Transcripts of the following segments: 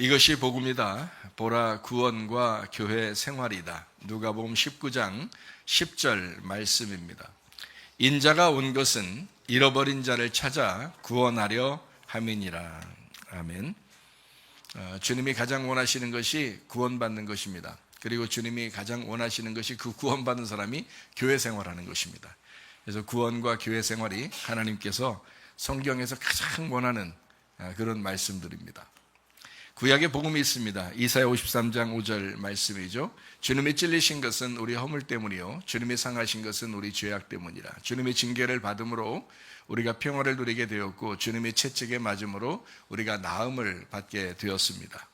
이것이 복음이다. 보라, 구원과 교회 생활이다. 누가복음 19장 10절 말씀입니다. 인자가 온 것은 잃어버린 자를 찾아 구원하려 함이니라. 아멘. 주님이 가장 원하시는 것이 구원받는 것입니다. 그리고 주님이 가장 원하시는 것이 그 구원받은 사람이 교회 생활하는 것입니다. 그래서 구원과 교회 생활이 하나님께서 성경에서 가장 원하는 그런 말씀들입니다. 구약에 복음이 있습니다. 이사야 53장 5절 말씀이죠. 주님이 찔리신 것은 우리 허물 때문이요 주님이 상하신 것은 우리 죄악 때문이라. 주님이 징계를 받음으로 우리가 평화를 누리게 되었고 주님이 채찍에 맞음으로 우리가 나음을 받게 되었습니다.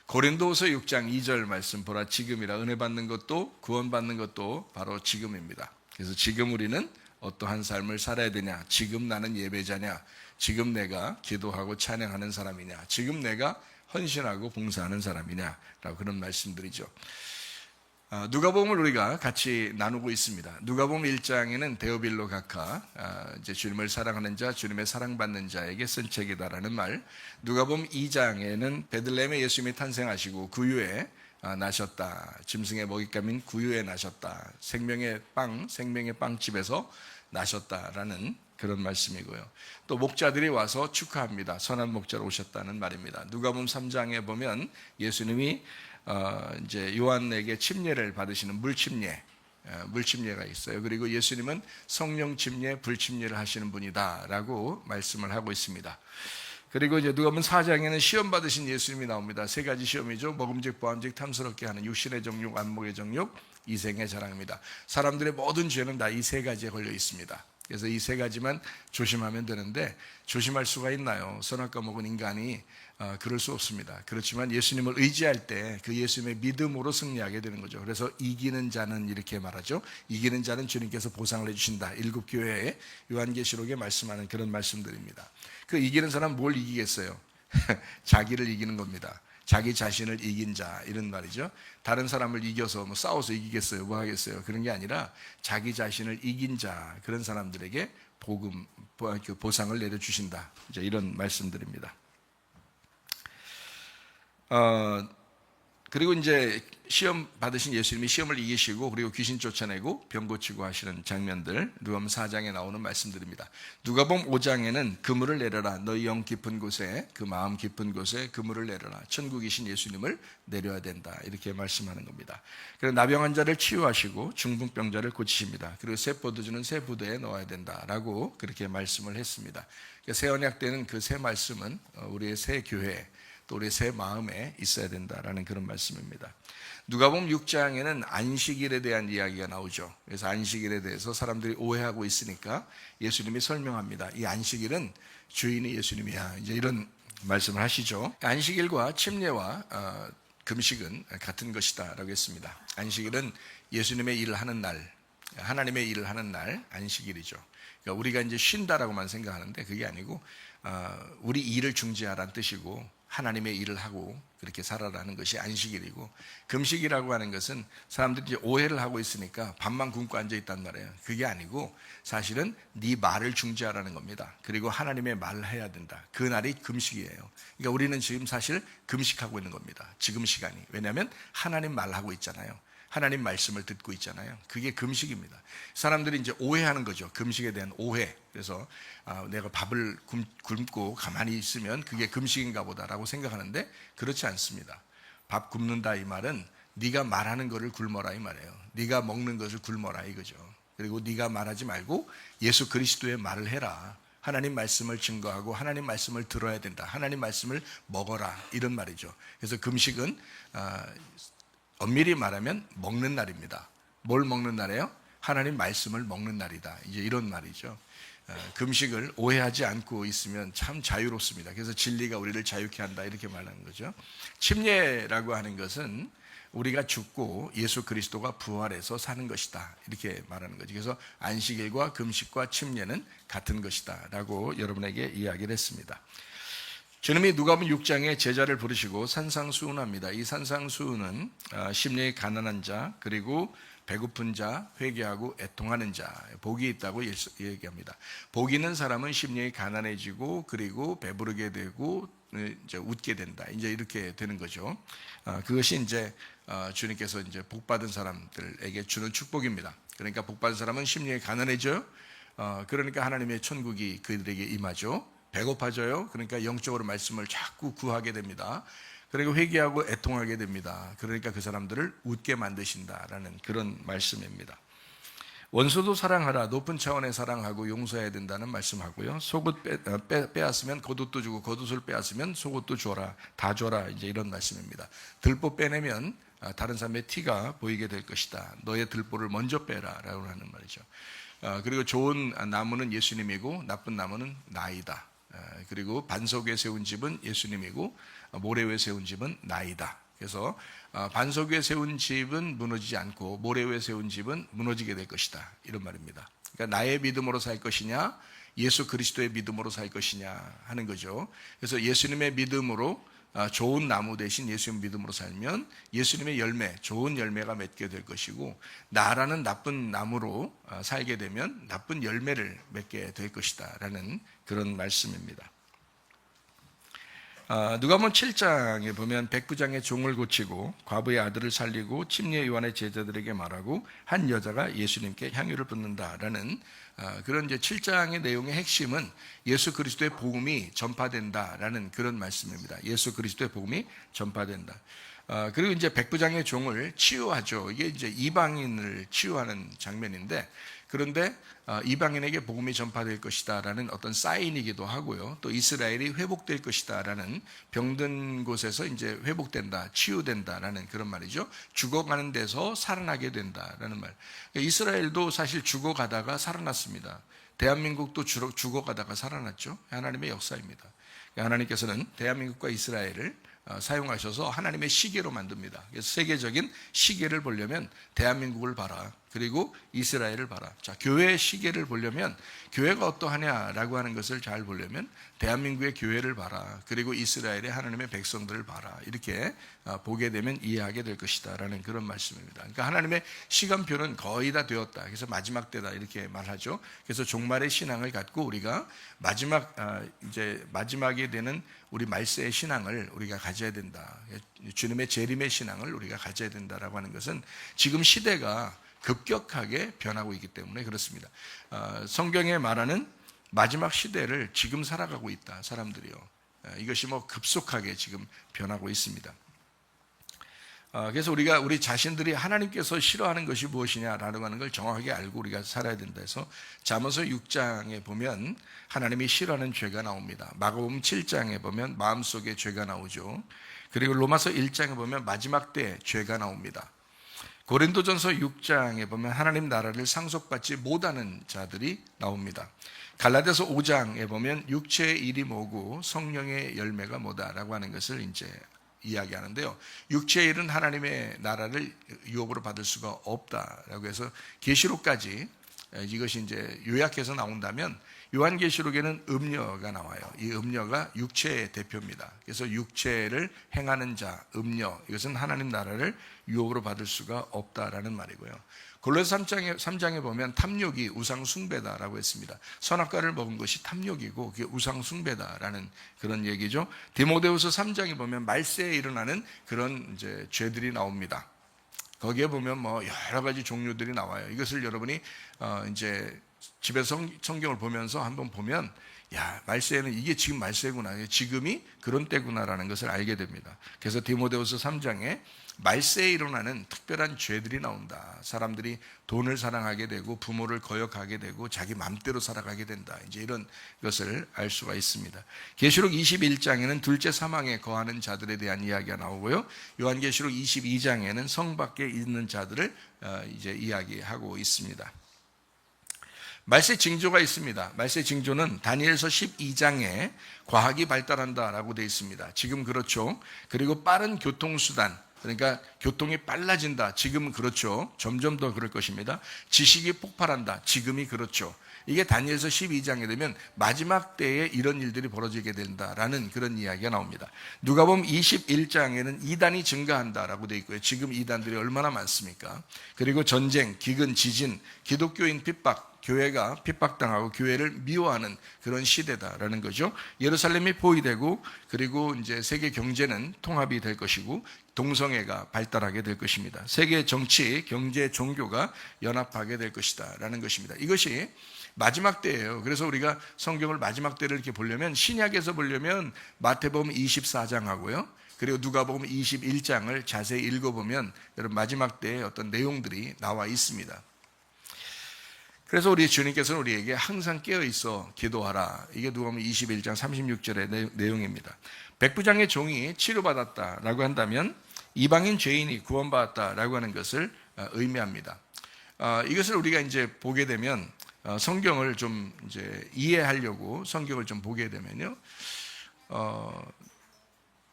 고린도후서 6장 2절 말씀 보라, 지금이라. 은혜 받는 것도 구원받는 것도 바로 지금입니다. 그래서 지금 우리는 어떠한 삶을 살아야 되냐? 지금 나는 예배자냐? 지금 내가 기도하고 찬양하는 사람이냐? 지금 내가 헌신하고 봉사하는 사람이냐라고 그런 말씀들이죠. 누가복음을 우리가 같이 나누고 있습니다. 누가복음 1장에는 데오빌로 각하, 이제 주님을 사랑하는 자, 주님의 사랑받는 자에게 쓴 책이다라는 말. 누가복음 2장에는 베들레헴에 예수님이 탄생하시고 구유에 나셨다. 짐승의 먹잇감인 구유에 나셨다. 생명의 빵집에서 나셨다라는 그런 말씀이고요. 또 목자들이 와서 축하합니다. 선한 목자로 오셨다는 말입니다. 누가복음 3장에 보면 예수님이 이제 요한에게 침례를 받으시는 물침례가 있어요. 그리고 예수님은 성령 침례, 불침례를 하시는 분이다라고 말씀을 하고 있습니다. 그리고 이제 누가복음 4장에는 시험 받으신 예수님이 나옵니다. 세 가지 시험이죠. 먹음직, 보암직, 탐스럽게 하는 육신의 정욕, 안목의 정욕, 이생의 자랑입니다. 사람들의 모든 죄는 다 이 세 가지에 걸려 있습니다. 그래서 이 세 가지만 조심하면 되는데 조심할 수가 있나요? 선악과 먹은 인간이 그럴 수 없습니다. 그렇지만 예수님을 의지할 때 그 예수님의 믿음으로 승리하게 되는 거죠. 그래서 이기는 자는 이렇게 말하죠. 이기는 자는 주님께서 보상을 해주신다. 7교회에 요한계시록에 말씀하는 그런 말씀들입니다. 그 이기는 사람은 뭘 이기겠어요? 자기를 이기는 겁니다. 자기 자신을 이긴 자, 이런 말이죠. 다른 사람을 이겨서 싸워서 이기겠어요? 뭐 하겠어요? 그런 게 아니라 자기 자신을 이긴 자, 그런 사람들에게 보상을 내려주신다. 이제 이런 말씀들입니다. 그리고 이제 시험 받으신 예수님이 시험을 이기시고 그리고 귀신 쫓아내고 병 고치고 하시는 장면들 누가복음 4장에 나오는 말씀들입니다. 누가복음 5장에는 그물을 내려라. 너희 영 깊은 곳에, 그 마음 깊은 곳에 그물을 내려라. 천국이신 예수님을 내려야 된다. 이렇게 말씀하는 겁니다. 그리고 나병 환자를 치유하시고 중풍병자를 고치십니다. 그리고 새 포도주는 새 부대에 넣어야 된다라고 그렇게 말씀을 했습니다. 새 언약 때는 그 새 말씀은 우리의 새 교회, 또 우리 새 마음에 있어야 된다라는 그런 말씀입니다. 누가복음 6장에는 안식일에 대한 이야기가 나오죠. 그래서 안식일에 대해서 사람들이 오해하고 있으니까 예수님이 설명합니다. 이 안식일은 주인이 예수님이야. 이제 이런 말씀을 하시죠. 안식일과 침례와 금식은 같은 것이다라고 했습니다. 안식일은 예수님의 일을 하는 날, 하나님의 일을 하는 날, 안식일이죠. 그러니까 우리가 이제 쉰다라고만 생각하는데 그게 아니고 우리 일을 중지하라는 뜻이고 하나님의 일을 하고 그렇게 살아라는 것이 안식일이고, 금식이라고 하는 것은 사람들이 이제 오해를 하고 있으니까 밥만 굶고 앉아 있단 말이에요. 그게 아니고 사실은 네 말을 중지하라는 겁니다. 그리고 하나님의 말을 해야 된다. 그 날이 금식이에요. 그러니까 우리는 지금 사실 금식하고 있는 겁니다. 지금 시간이. 왜냐하면 하나님 말하고 있잖아요. 하나님 말씀을 듣고 있잖아요. 그게 금식입니다. 사람들이 이제 오해하는 거죠. 금식에 대한 오해. 그래서 내가 밥을 굶고 가만히 있으면 그게 금식인가 보다라고 생각하는데 그렇지 않습니다. 밥 굶는다 이 말은 네가 말하는 것을 굶어라 이 말이에요. 네가 먹는 것을 굶어라 이거죠. 그리고 네가 말하지 말고 예수 그리스도의 말을 해라. 하나님 말씀을 증거하고 하나님 말씀을 들어야 된다. 하나님 말씀을 먹어라 이런 말이죠. 그래서 금식은 엄밀히 말하면 먹는 날입니다. 뭘 먹는 날이에요? 하나님 말씀을 먹는 날이다. 이제 이런 말이죠. 금식을 오해하지 않고 있으면 참 자유롭습니다. 그래서 진리가 우리를 자유케 한다 이렇게 말하는 거죠. 침례라고 하는 것은 우리가 죽고 예수 그리스도가 부활해서 사는 것이다 이렇게 말하는 거죠. 그래서 안식일과 금식과 침례는 같은 것이다 라고 여러분에게 이야기를 했습니다. 주님이 누가복음 6장에 제자를 부르시고 산상수훈합니다. 이 산상수훈은 심령이 가난한 자, 그리고 배고픈 자, 회개하고 애통하는 자, 복이 있다고 얘기합니다. 복 있는 사람은 심령이 가난해지고 그리고 배부르게 되고 이제 웃게 된다. 이제 이렇게 되는 거죠. 그것이 이제 주님께서 이제 복 받은 사람들에게 주는 축복입니다. 그러니까 복 받은 사람은 심령이 가난해져요. 그러니까 하나님의 천국이 그들에게 임하죠. 배고파져요. 그러니까 영적으로 말씀을 자꾸 구하게 됩니다. 그리고 회개하고 애통하게 됩니다. 그러니까 그 사람들을 웃게 만드신다라는 그런 말씀입니다. 원수도 사랑하라. 높은 차원의 사랑하고 용서해야 된다는 말씀하고요. 속옷 빼앗으면 겉옷도 주고 겉옷을 빼앗으면 속옷도 줘라. 다 줘라. 이제 이런 말씀입니다. 들보 빼내면 다른 사람의 티가 보이게 될 것이다. 너의 들보를 먼저 빼라라고 하는 말이죠. 그리고 좋은 나무는 예수님이고 나쁜 나무는 나이다. 그리고 반석 위에 세운 집은 예수님이고 모래 위에 세운 집은 나이다. 그래서 반석 위에 세운 집은 무너지지 않고 모래 위에 세운 집은 무너지게 될 것이다. 이런 말입니다. 그러니까 나의 믿음으로 살 것이냐 예수 그리스도의 믿음으로 살 것이냐 하는 거죠. 그래서 예수님의 믿음으로 좋은 나무 대신 예수님 믿음으로 살면 예수님의 열매, 좋은 열매가 맺게 될 것이고 나라는 나쁜 나무로 살게 되면 나쁜 열매를 맺게 될 것이다 라는 그런 말씀입니다. 누가복음 7장에 보면 백부장의 종을 고치고 과부의 아들을 살리고 침례 요한의 제자들에게 말하고 한 여자가 예수님께 향유를 붓는다라는 그런 이제 7장의 내용의 핵심은 예수 그리스도의 복음이 전파된다라는 그런 말씀입니다. 예수 그리스도의 복음이 전파된다. 그리고 이제 백부장의 종을 치유하죠. 이게 이제 이방인을 치유하는 장면인데 그런데 이방인에게 복음이 전파될 것이다라는 어떤 사인이기도 하고요. 또 이스라엘이 회복될 것이다라는 병든 곳에서 이제 회복된다, 치유된다라는 그런 말이죠. 죽어가는 데서 살아나게 된다라는 말. 이스라엘도 사실 죽어가다가 살아났습니다. 대한민국도 죽어가다가 살아났죠. 하나님의 역사입니다. 하나님께서는 대한민국과 이스라엘을 사용하셔서 하나님의 시계로 만듭니다. 그래서 세계적인 시계를 보려면 대한민국을 봐라. 그리고 이스라엘을 봐라. 자, 교회의 시계를 보려면 교회가 어떠하냐라고 하는 것을 잘 보려면 대한민국의 교회를 봐라. 그리고 이스라엘의 하나님의 백성들을 봐라. 이렇게 보게 되면 이해하게 될 것이다 라는 그런 말씀입니다. 그러니까 하나님의 시간표는 거의 다 되었다. 그래서 마지막 때다 이렇게 말하죠. 그래서 종말의 신앙을 갖고 우리가 이제 마지막에 되는 우리 말세의 신앙을 우리가 가져야 된다. 주님의 재림의 신앙을 우리가 가져야 된다라고 하는 것은 지금 시대가 급격하게 변하고 있기 때문에 그렇습니다. 성경에 말하는 마지막 시대를 지금 살아가고 있다. 사람들이요. 이것이 급속하게 지금 변하고 있습니다. 그래서 우리 자신들이 하나님께서 싫어하는 것이 무엇이냐라고 하는 걸 정확하게 알고 우리가 살아야 된다 해서 잠언서 6장에 보면 하나님이 싫어하는 죄가 나옵니다. 마가복음 7장에 보면 마음속에 죄가 나오죠. 그리고 로마서 1장에 보면 마지막 때 죄가 나옵니다. 고린도전서 6장에 보면 하나님 나라를 상속받지 못하는 자들이 나옵니다. 갈라디아서 5장에 보면 육체의 일이 뭐고 성령의 열매가 뭐다라고 하는 것을 이제 이야기하는데요. 육체의 일은 하나님의 나라를 유업으로 받을 수가 없다라고 해서 계시록까지 이것이 이제 요약해서 나온다면 요한계시록에는 음녀가 나와요. 이 음녀가 육체의 대표입니다. 그래서 육체를 행하는 자, 음녀, 이것은 하나님 나라를 유업으로 받을 수가 없다라는 말이고요. 골로새 3장에 보면 탐욕이 우상 숭배다라고 했습니다. 선악과를 먹은 것이 탐욕이고 그게 우상 숭배다라는 그런 얘기죠. 디모데후서 3장에 보면 말세에 일어나는 그런 이제 죄들이 나옵니다. 거기에 보면 여러 가지 종류들이 나와요. 이것을 여러분이 이제 집에서 성경을 보면서 한번 보면 말세에는 이게 지금 말세구나. 지금이 그런 때구나라는 것을 알게 됩니다. 그래서 디모데후서 3장에 말세에 일어나는 특별한 죄들이 나온다. 사람들이 돈을 사랑하게 되고 부모를 거역하게 되고 자기 맘대로 살아가게 된다. 이제 이런 것을 알 수가 있습니다. 계시록 21장에는 둘째 사망에 거하는 자들에 대한 이야기가 나오고요. 요한계시록 22장에는 성 밖에 있는 자들을 이제 이야기하고 있습니다. 말세 징조가 있습니다. 말세 징조는 다니엘서 12장에 과학이 발달한다라고 되어 있습니다. 지금 그렇죠. 그리고 빠른 교통수단, 그러니까 교통이 빨라진다. 지금은 그렇죠. 점점 더 그럴 것입니다. 지식이 폭발한다. 지금이 그렇죠. 이게 다니엘서 12장에 되면 마지막 때에 이런 일들이 벌어지게 된다라는 그런 이야기가 나옵니다. 누가복음 21장에는 이단이 증가한다라고 되어 있고요. 지금 이단들이 얼마나 많습니까? 그리고 전쟁, 기근, 지진, 기독교인 핍박, 교회가 핍박당하고 교회를 미워하는 그런 시대다라는 거죠. 예루살렘이 포위되고 그리고 이제 세계 경제는 통합이 될 것이고 동성애가 발달하게 될 것입니다. 세계 정치, 경제, 종교가 연합하게 될 것이다라는 것입니다. 이것이 마지막 때예요. 그래서 우리가 성경을 마지막 때를 이렇게 보려면 신약에서 보려면 마태복음 24장하고요. 그리고 누가복음 21장을 자세히 읽어보면 여러분 마지막 때의 어떤 내용들이 나와 있습니다. 그래서 우리 주님께서는 우리에게 항상 깨어있어 기도하라. 이게 누가복음 21장 36절의 내용입니다. 백부장의 종이 치료받았다라고 한다면 이방인 죄인이 구원받았다라고 하는 것을 의미합니다. 이것을 우리가 이제 보게 되면 성경을 좀 이제 이해하려고 성경을 좀 보게 되면요.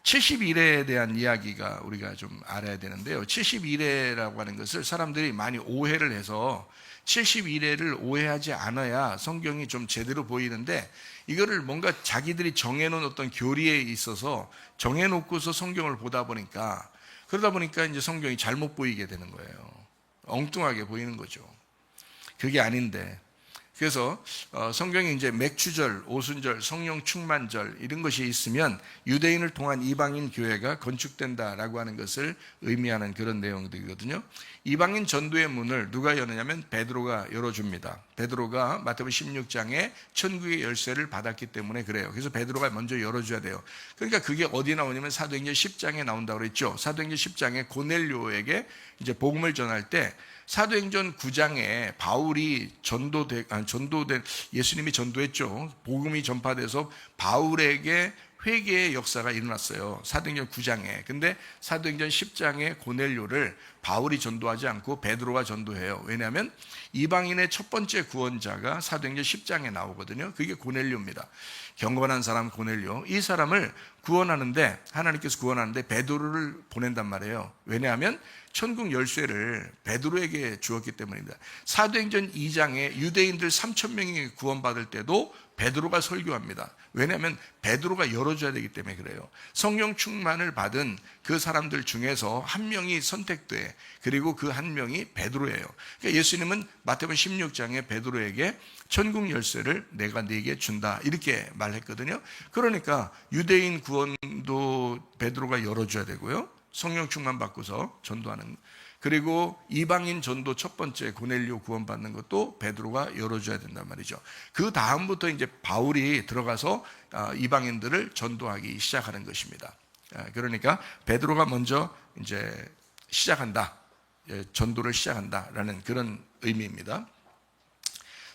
70일에 대한 이야기가 우리가 좀 알아야 되는데요. 70일에라고 하는 것을 사람들이 많이 오해를 해서 70일에를 오해하지 않아야 성경이 좀 제대로 보이는데 이거를 뭔가 자기들이 정해놓은 어떤 교리에 있어서 정해놓고서 성경을 보다 보니까 그러다 보니까 이제 성경이 잘못 보이게 되는 거예요. 엉뚱하게 보이는 거죠. 그게 아닌데 그래서 성경에 이제 맥추절, 오순절, 성령 충만절 이런 것이 있으면 유대인을 통한 이방인 교회가 건축된다라고 하는 것을 의미하는 그런 내용들이거든요. 이방인 전도의 문을 누가 여느냐면 베드로가 열어줍니다. 베드로가 마태복음 16장에 천국의 열쇠를 받았기 때문에 그래요. 그래서 베드로가 먼저 열어줘야 돼요. 그러니까 그게 어디 나오냐면 사도행전 10장에 나온다고 그랬죠. 사도행전 10장에 고넬료에게 이제 복음을 전할 때 사도행전 9장에 바울이 전도된 예수님이 전도했죠. 복음이 전파돼서 바울에게 회개의 역사가 일어났어요. 사도행전 9장에. 근데 사도행전 10장에 고넬료를 바울이 전도하지 않고 베드로가 전도해요. 왜냐하면 이방인의 첫 번째 구원자가 사도행전 10장에 나오거든요. 그게 고넬료입니다. 경건한 사람 고넬료. 이 사람을 구원하는데 하나님께서 구원하는데 베드로를 보낸단 말이에요. 왜냐하면 천국 열쇠를 베드로에게 주었기 때문입니다. 사도행전 2장에 유대인들 3,000명이 구원받을 때도 베드로가 설교합니다. 왜냐하면 베드로가 열어줘야 되기 때문에 그래요. 성령 충만을 받은 그 사람들 중에서 한 명이 선택돼. 그리고 그 한 명이 베드로예요. 그러니까 예수님은 마태복음 16장에 베드로에게 천국 열쇠를 내가 네게 준다 이렇게 말했거든요. 그러니까 유대인 구원도 베드로가 열어줘야 되고요. 성령 충만 받고서 전도하는, 그리고 이방인 전도 첫 번째 고넬료 구원받는 것도 베드로가 열어줘야 된단 말이죠. 그 다음부터 이제 바울이 들어가서 이방인들을 전도하기 시작하는 것입니다. 그러니까 베드로가 먼저 이제 시작한다, 전도를 시작한다라는 그런 의미입니다.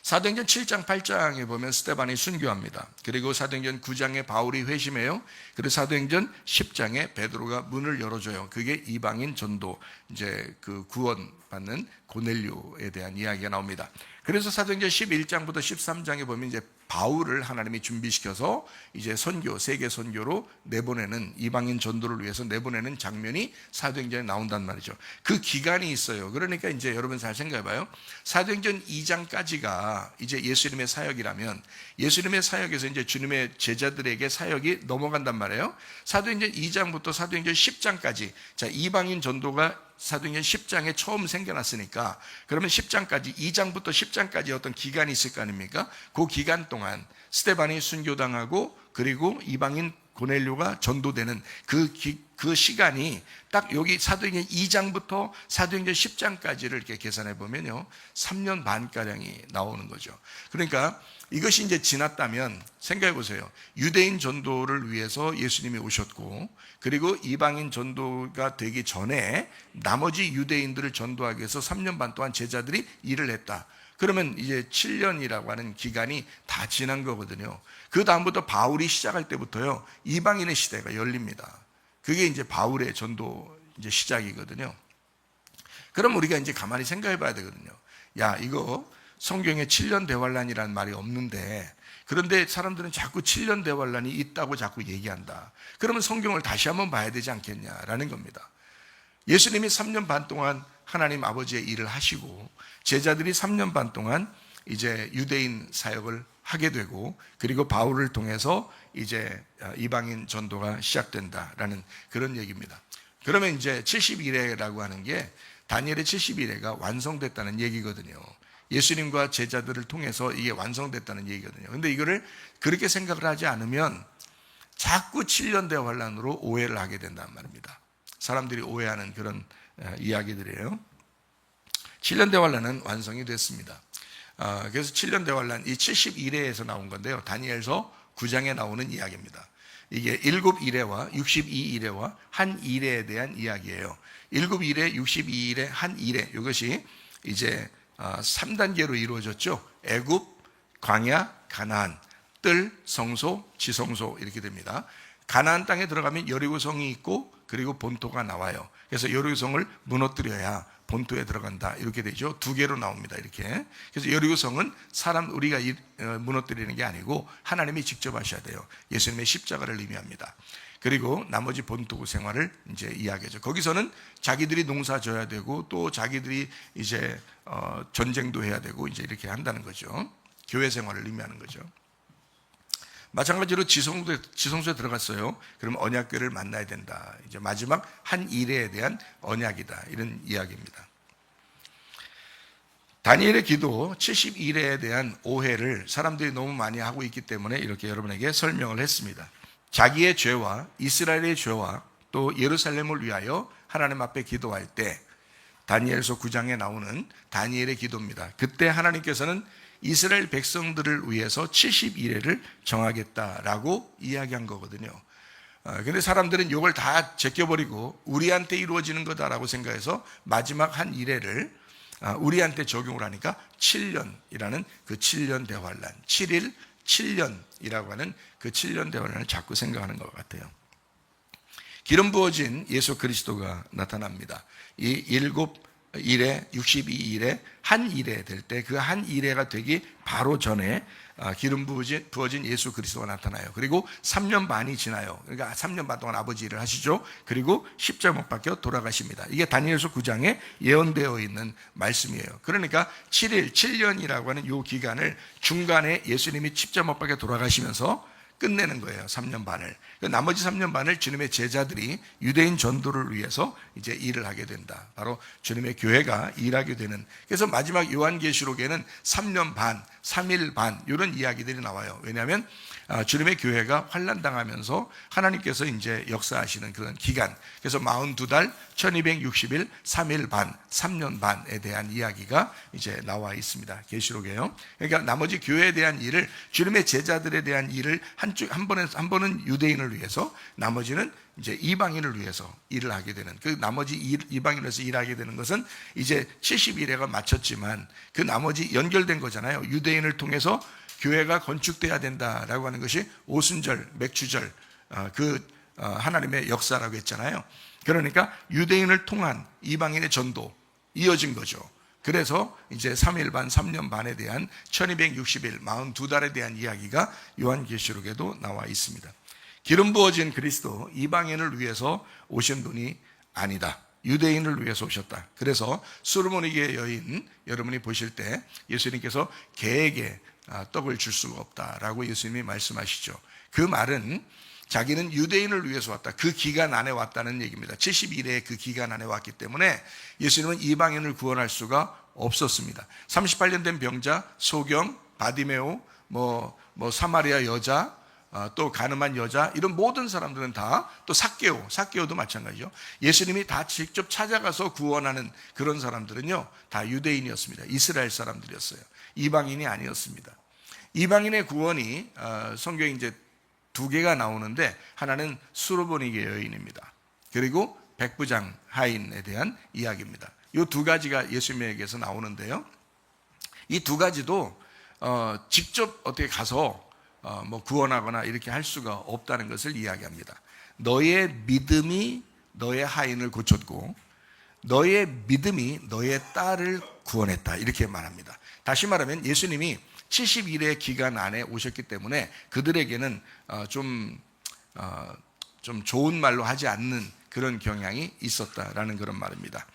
사도행전 7장 8장에 보면 스데반이 순교합니다. 그리고 사도행전 9장에 바울이 회심해요. 그리고 사도행전 10장에 베드로가 문을 열어줘요. 그게 이방인 전도, 이제 그 구원받는 고넬료에 대한 이야기가 나옵니다. 그래서 사도행전 11장부터 13장에 보면 이제 바울을 하나님이 준비시켜서 이제 선교, 세계 선교로 내보내는, 이방인 전도를 위해서 내보내는 장면이 사도행전에 나온단 말이죠. 그 기간이 있어요. 그러니까 이제 여러분 잘 생각해 봐요. 사도행전 2장까지가 이제 예수님의 사역이라면 예수님의 사역에서 이제 주님의 제자들에게 사역이 넘어간단 말이에요. 사도행전 2장부터 사도행전 10장까지, 자, 이방인 전도가 사도행전 10장에 처음 생겨났으니까 그러면 10장까지, 2장부터 10장까지 어떤 기간이 있을 거 아닙니까? 그 기간 동안 스데반이 순교당하고 그리고 이방인 고넬료가 전도되는 그 시간이 딱 여기 사도행전 2장부터 사도행전 10장까지를 이렇게 계산해 보면요, 3년 반가량이 나오는 거죠. 그러니까 이것이 이제 지났다면 생각해 보세요. 유대인 전도를 위해서 예수님이 오셨고, 그리고 이방인 전도가 되기 전에 나머지 유대인들을 전도하기 위해서 3년 반 동안 제자들이 일을 했다. 그러면 이제 7년이라고 하는 기간이 다 지난 거거든요. 그 다음부터 바울이 시작할 때부터요, 이방인의 시대가 열립니다. 그게 이제 바울의 전도 이제 시작이거든요. 그럼 우리가 이제 가만히 생각해 봐야 되거든요. 야, 이거 성경에 7년 대환란이라는 말이 없는데, 그런데 사람들은 자꾸 7년 대환란이 있다고 자꾸 얘기한다. 그러면 성경을 다시 한번 봐야 되지 않겠냐라는 겁니다. 예수님이 3년 반 동안 하나님 아버지의 일을 하시고 제자들이 3년 반 동안 이제 유대인 사역을 하게 되고, 그리고 바울을 통해서 이제 이방인 전도가 시작된다라는 그런 얘기입니다. 그러면 이제 70일에라고 하는 게 다니엘의 70일에가 완성됐다는 얘기거든요. 예수님과 제자들을 통해서 이게 완성됐다는 얘기거든요. 근데 이거를 그렇게 생각을 하지 않으면 자꾸 7년 대환란으로 오해를 하게 된단 말입니다. 사람들이 오해하는 그런 이야기들이에요. 7년 대환란은 완성이 됐습니다. 그래서 7년 대환란, 이 71회에서 나온 건데요. 다니엘서 9장에 나오는 이야기입니다. 이게 7일회와 62일회와 한 일회에 대한 이야기예요. 7일회, 62일회, 한 일회, 이것이 이제 3단계로 이루어졌죠. 애굽, 광야, 가나안, 뜰, 성소, 지성소 이렇게 됩니다. 가나안 땅에 들어가면 여리고성이 있고 그리고 본토가 나와요. 그래서 여리고성을 무너뜨려야 본토에 들어간다 이렇게 되죠. 2개로 나옵니다. 이렇게. 그래서 여리고성은 우리가 무너뜨리는 게 아니고 하나님이 직접 하셔야 돼요. 예수님의 십자가를 의미합니다. 그리고 나머지 본토 생활을 이제 이야기하죠. 거기서는 자기들이 농사 져야 되고 또 자기들이 이제 전쟁도 해야 되고 이제 이렇게 한다는 거죠. 교회 생활을 의미하는 거죠. 마찬가지로 지성소에 들어갔어요. 그럼 언약궤를 만나야 된다. 이제 마지막 한 일회에 대한 언약이다. 이런 이야기입니다. 다니엘의 기도 71회에 대한 오해를 사람들이 너무 많이 하고 있기 때문에 이렇게 여러분에게 설명을 했습니다. 자기의 죄와 이스라엘의 죄와 또 예루살렘을 위하여 하나님 앞에 기도할 때 다니엘서 9장에 나오는 다니엘의 기도입니다. 그때 하나님께서는 이스라엘 백성들을 위해서 71회를 정하겠다라고 이야기한 거거든요. 근데 사람들은 이걸 다 제껴버리고 우리한테 이루어지는 거다라고 생각해서 마지막 한 일회를 우리한테 적용을 하니까 7년이라는 그 7년 대환란, 7일 7년이라고 하는 그 7년 대환란을 자꾸 생각하는 것 같아요. 기름 부어진 예수 그리스도가 나타납니다. 이 7일에 62일에 한 일회 될 때 그 한 일회가 되기 바로 전에 기름 부어진 예수 그리스도가 나타나요. 그리고 3년 반이 지나요. 그러니까 3년 반 동안 아버지 일을 하시죠. 그리고 십자가 못 박혀 돌아가십니다. 이게 다니엘서 9장에 예언되어 있는 말씀이에요. 그러니까 7일, 7년이라고 하는 이 기간을 중간에 예수님이 십자가 못 박혀 돌아가시면서 끝내는 거예요. 3년 반을. 나머지 3년 반을 주님의 제자들이 유대인 전도를 위해서 이제 일을 하게 된다. 바로 주님의 교회가 일하게 되는. 그래서 마지막 요한계시록에는 3년 반, 3일 반 이런 이야기들이 나와요. 왜냐하면 주님의 교회가 환난당하면서 하나님께서 이제 역사하시는 그런 기간. 그래서 42달, 1260일, 3일 반, 3년 반에 대한 이야기가 이제 나와 있습니다. 계시록에요. 그러니까 나머지 교회에 대한 일을 주님의 제자들에 대한 일을 한 번은 유대인을 위해서 나머지는 이제 이방인을 위해서 일을 하게 되는 그 나머지 이방인을 위해서 일하게 되는 것은 이제 70일회가 마쳤지만 그 나머지 연결된 거잖아요. 유대인을 통해서 교회가 건축돼야 된다라고 하는 것이 오순절, 맥주절 하나님의 역사라고 했잖아요. 그러니까 유대인을 통한 이방인의 전도 이어진 거죠. 그래서 이제 3일 반, 3년 반에 대한 1260일, 42달에 대한 이야기가 요한계시록에도 나와 있습니다. 기름 부어진 그리스도 이방인을 위해서 오신 분이 아니다. 유대인을 위해서 오셨다. 그래서 수르모니게 여인 여러분이 보실 때 예수님께서 개에게 떡을 줄 수가 없다라고 예수님이 말씀하시죠. 그 말은 자기는 유대인을 위해서 왔다. 그 기간 안에 왔다는 얘기입니다. 71회의 그 기간 안에 왔기 때문에 예수님은 이방인을 구원할 수가 없었습니다. 38년 된 병자, 소경, 바디메오, 사마리아 여자, 또 가늠한 여자, 이런 모든 사람들은 다, 또 삭개오도 마찬가지죠. 예수님이 다 직접 찾아가서 구원하는 그런 사람들은요, 다 유대인이었습니다. 이스라엘 사람들이었어요. 이방인이 아니었습니다. 이방인의 구원이 성경에 이제 2개가 나오는데 하나는 수르보니게 여인입니다. 그리고 백부장 하인에 대한 이야기입니다. 이 2가지가 예수님에게서 나오는데요. 이 2가지도 직접 어떻게 가서 구원하거나 이렇게 할 수가 없다는 것을 이야기합니다. 너의 믿음이 너의 하인을 고쳤고 너의 믿음이 너의 딸을 구원했다. 이렇게 말합니다. 다시 말하면 예수님이 71회 기간 안에 오셨기 때문에 그들에게는 좀 좋은 말로 하지 않는 그런 경향이 있었다라는 그런 말입니다.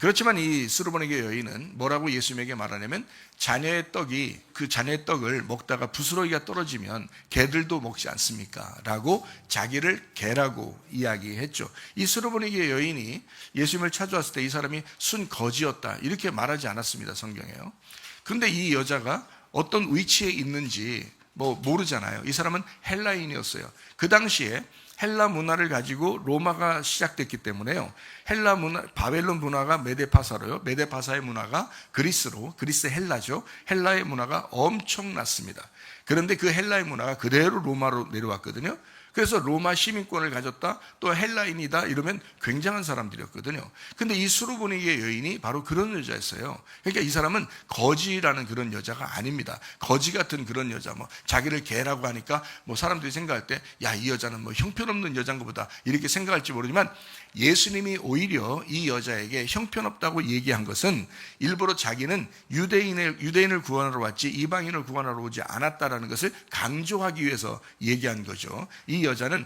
그렇지만 이 수르보니게 여인은 뭐라고 예수님에게 말하냐면 자녀의 떡을 먹다가 부스러기가 떨어지면 개들도 먹지 않습니까? 라고 자기를 개라고 이야기했죠. 이 수르보니게 여인이 예수님을 찾아왔을 때 이 사람이 순 거지였다 이렇게 말하지 않았습니다. 성경에요. 그런데 이 여자가 어떤 위치에 있는지 모르잖아요. 이 사람은 헬라인이었어요. 그 당시에 헬라 문화를 가지고 로마가 시작됐기 때문에요. 헬라 문화, 바벨론 문화가 메데파사로요. 메데파사의 문화가 그리스 헬라죠. 헬라의 문화가 엄청났습니다. 그런데 그 헬라의 문화가 그대로 로마로 내려왔거든요. 그래서 로마 시민권을 가졌다, 또 헬라인이다 이러면 굉장한 사람들이었거든요. 근데 이 수르보니게 여인이 바로 그런 여자였어요. 그러니까 이 사람은 거지라는 그런 여자가 아닙니다. 거지 같은 그런 여자, 자기를 개라고 하니까 사람들이 생각할 때, 야, 이 여자는 형편없는 여자인가 보다 이렇게 생각할지 모르지만, 예수님이 오히려 이 여자에게 형편없다고 얘기한 것은 일부러 자기는 유대인을 구원하러 왔지 이방인을 구원하러 오지 않았다라는 것을 강조하기 위해서 얘기한 거죠. 이 여자는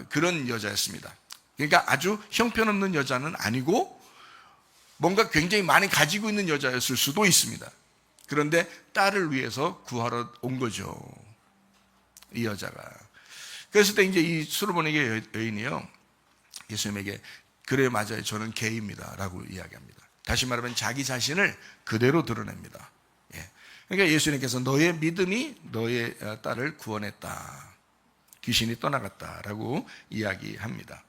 그런 여자였습니다. 그러니까 아주 형편없는 여자는 아니고 뭔가 굉장히 많이 가지고 있는 여자였을 수도 있습니다. 그런데 딸을 위해서 구하러 온 거죠, 이 여자가. 그랬을 때 이제 이 수르보니게 여인이요, 예수님에게 그래, 맞아요, 저는 게이입니다 라고 이야기합니다. 다시 말하면 자기 자신을 그대로 드러냅니다. 그러니까 예수님께서 너의 믿음이 너의 딸을 구원했다, 귀신이 떠나갔다라고 이야기합니다.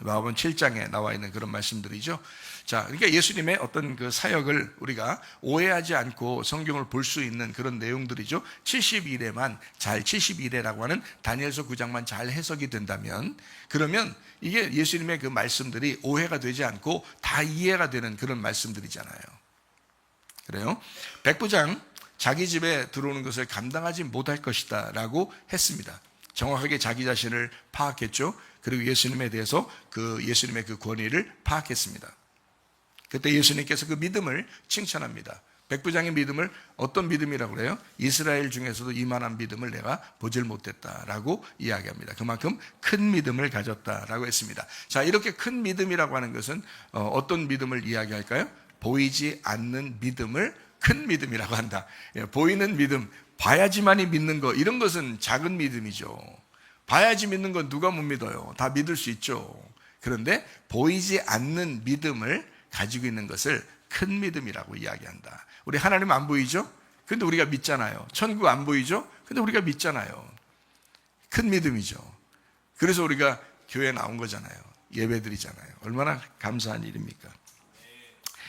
마가복음 7장에 나와 있는 그런 말씀들이죠. 자, 그러니까 예수님의 어떤 그 사역을 우리가 오해하지 않고 성경을 볼 수 있는 그런 내용들이죠. 72대라고 하는 다니엘서 9장만 잘 해석이 된다면, 그러면 이게 예수님의 그 말씀들이 오해가 되지 않고 다 이해가 되는 그런 말씀들이잖아요. 그래요? 백부장, 자기 집에 들어오는 것을 감당하지 못할 것이다 라고 했습니다. 정확하게 자기 자신을 파악했죠. 그리고 예수님에 대해서 예수님의 그 권위를 파악했습니다. 그때 예수님께서 그 믿음을 칭찬합니다. 백부장의 믿음을 어떤 믿음이라고 그래요? 이스라엘 중에서도 이만한 믿음을 내가 보질 못했다라고 이야기합니다. 그만큼 큰 믿음을 가졌다라고 했습니다. 자, 이렇게 큰 믿음이라고 하는 것은 어떤 믿음을 이야기할까요? 보이지 않는 믿음을 큰 믿음이라고 한다. 보이는 믿음, 봐야지만이 믿는 거, 이런 것은 작은 믿음이죠. 봐야지 믿는 건 누가 못 믿어요? 다 믿을 수 있죠. 그런데 보이지 않는 믿음을 가지고 있는 것을 큰 믿음이라고 이야기한다. 우리 하나님 안 보이죠? 근데 우리가 믿잖아요. 천국 안 보이죠? 근데 우리가 믿잖아요. 큰 믿음이죠. 그래서 우리가 교회에 나온 거잖아요. 예배 드리잖아요. 얼마나 감사한 일입니까?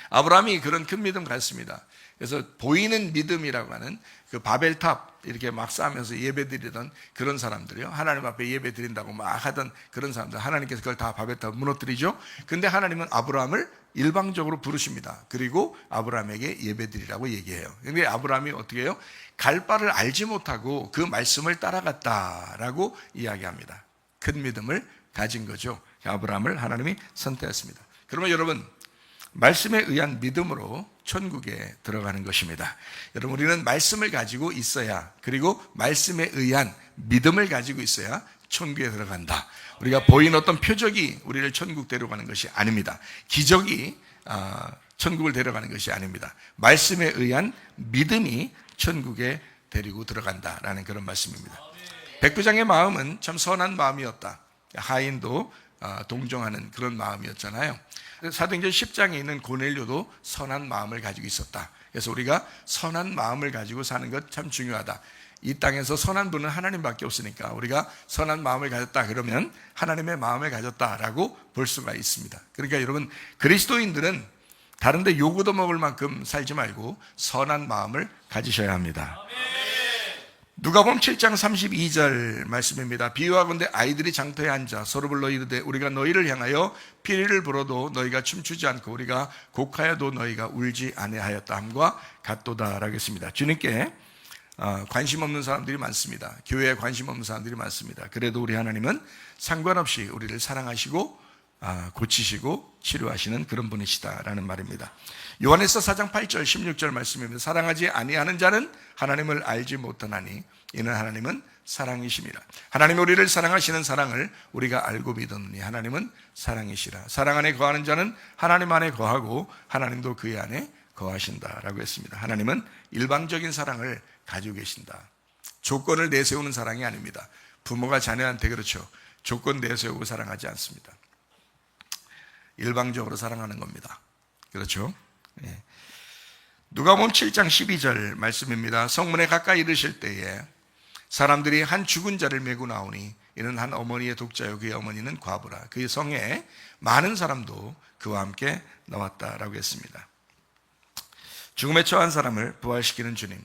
아브라함이 그런 큰 믿음 갖습니다. 그래서 보이는 믿음이라고 하는 그 바벨탑 이렇게 막 쌓으면서 예배 드리던 그런 사람들이요, 하나님 앞에 예배 드린다고 막 하던 그런 사람들, 하나님께서 그걸 다 바벨탑 무너뜨리죠. 근데 하나님은 아브라함을 일방적으로 부르십니다. 그리고 아브라함에게 예배 드리라고 얘기해요. 근데 아브라함이 어떻게 해요? 갈 바를 알지 못하고 그 말씀을 따라갔다라고 이야기합니다. 큰 믿음을 가진 거죠. 아브라함을 하나님이 선택했습니다. 그러면 여러분, 말씀에 의한 믿음으로 천국에 들어가는 것입니다. 여러분, 우리는 말씀을 가지고 있어야, 그리고 말씀에 의한 믿음을 가지고 있어야 천국에 들어간다. 우리가 보인 어떤 표적이 우리를 천국 데려가는 것이 아닙니다. 기적이 천국을 데려가는 것이 아닙니다. 말씀에 의한 믿음이 천국에 데리고 들어간다라는 그런 말씀입니다. 백부장의 마음은 참 선한 마음이었다. 하인도 동정하는 그런 마음이었잖아요. 사도행전 10장에 있는 고넬료도 선한 마음을 가지고 있었다. 그래서 우리가 선한 마음을 가지고 사는 것 참 중요하다. 이 땅에서 선한 분은 하나님밖에 없으니까 우리가 선한 마음을 가졌다 그러면 하나님의 마음을 가졌다라고 볼 수가 있습니다. 그러니까 여러분, 그리스도인들은 다른 데 요구도 먹을 만큼 살지 말고 선한 마음을 가지셔야 합니다. 누가복음 7장 32절 말씀입니다. 비유하건대 아이들이 장터에 앉아 서로 불러 이르되 우리가 너희를 향하여 피리를 불어도 너희가 춤추지 않고 우리가 곡하여도 너희가 울지 아니하였다 함과 같도다라고 했습니다. 주님께 관심 없는 사람들이 많습니다. 교회에 관심 없는 사람들이 많습니다. 그래도 우리 하나님은 상관없이 우리를 사랑하시고 고치시고 치료하시는 그런 분이시다라는 말입니다. 요한에서 4장 8절 16절 말씀입니다. 사랑하지 아니하는 자는 하나님을 알지 못하나니 이는 하나님은 사랑이심이라. 하나님 우리를 사랑하시는 사랑을 우리가 알고 믿었느니 하나님은 사랑이시라. 사랑 안에 거하는 자는 하나님 안에 거하고 하나님도 그의 안에 거하신다라고 했습니다. 하나님은 일방적인 사랑을 가지고 계신다. 조건을 내세우는 사랑이 아닙니다. 부모가 자녀한테 그렇죠. 조건 내세우고 사랑하지 않습니다. 일방적으로 사랑하는 겁니다. 그렇죠? 예. 누가복음 7장 12절 말씀입니다. 성문에 가까이 이르실 때에 사람들이 한 죽은 자를 메고 나오니 이는 한 어머니의 독자요 그의 어머니는 과부라. 그의 성에 많은 사람도 그와 함께 나왔다라고 했습니다. 죽음에 처한 사람을 부활시키는 주님,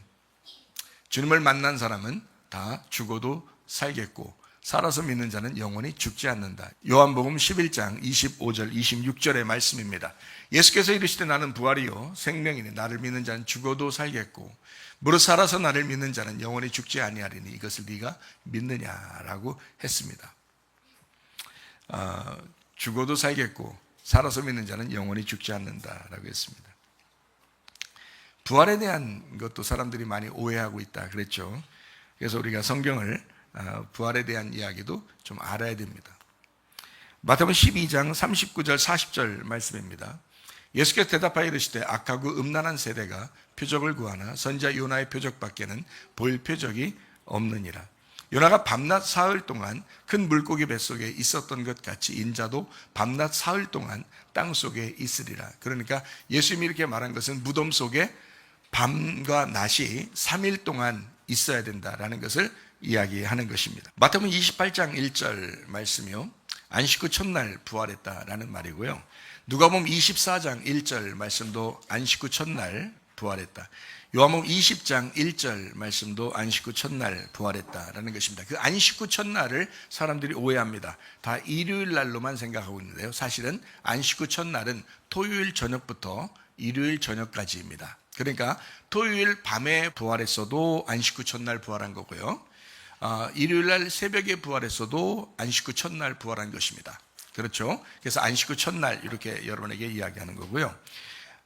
주님을 만난 사람은 다 죽어도 살겠고 살아서 믿는 자는 영원히 죽지 않는다. 요한복음 11장 25절 26절의 말씀입니다. 예수께서 이르시되 나는 부활이요 생명이니 나를 믿는 자는 죽어도 살겠고 무릇 살아서 나를 믿는 자는 영원히 죽지 아니하리니 이것을 네가 믿느냐라고 했습니다. 죽어도 살겠고 살아서 믿는 자는 영원히 죽지 않는다라고 했습니다. 부활에 대한 것도 사람들이 많이 오해하고 있다 그랬죠. 그래서 우리가 성경을 부활에 대한 이야기도 좀 알아야 됩니다. 마태복음 12장 39절 40절 말씀입니다. 예수께서 대답하여 이르시되 악하고 음란한 세대가 표적을 구하나 선지자 요나의 표적밖에는 보일 표적이 없느니라. 요나가 밤낮 사흘 동안 큰 물고기 뱃속에 있었던 것 같이 인자도 밤낮 사흘 동안 땅속에 있으리라. 그러니까 예수님이 이렇게 말한 것은 무덤 속에 밤과 낮이 3일 동안 있어야 된다라는 것을 이야기하는 것입니다. 마태복음 28장 1절 말씀이요 안식 후 첫날 부활했다라는 말이고요. 누가복음 24장 1절 말씀도 안식 후 첫날 부활했다. 요한복음 20장 1절 말씀도 안식 후 첫날 부활했다라는 것입니다. 그 안식 후 첫날을 사람들이 오해합니다. 다 일요일 날로만 생각하고 있는데요. 사실은 안식 후 첫날은 토요일 저녁부터 일요일 저녁까지입니다. 그러니까 토요일 밤에 부활했어도 안식 후 첫날 부활한 거고요. 일요일 날 새벽에 부활했어도 안식 후 첫날 부활한 것입니다. 그렇죠? 그래서 안식 후 첫날 이렇게 여러분에게 이야기하는 거고요.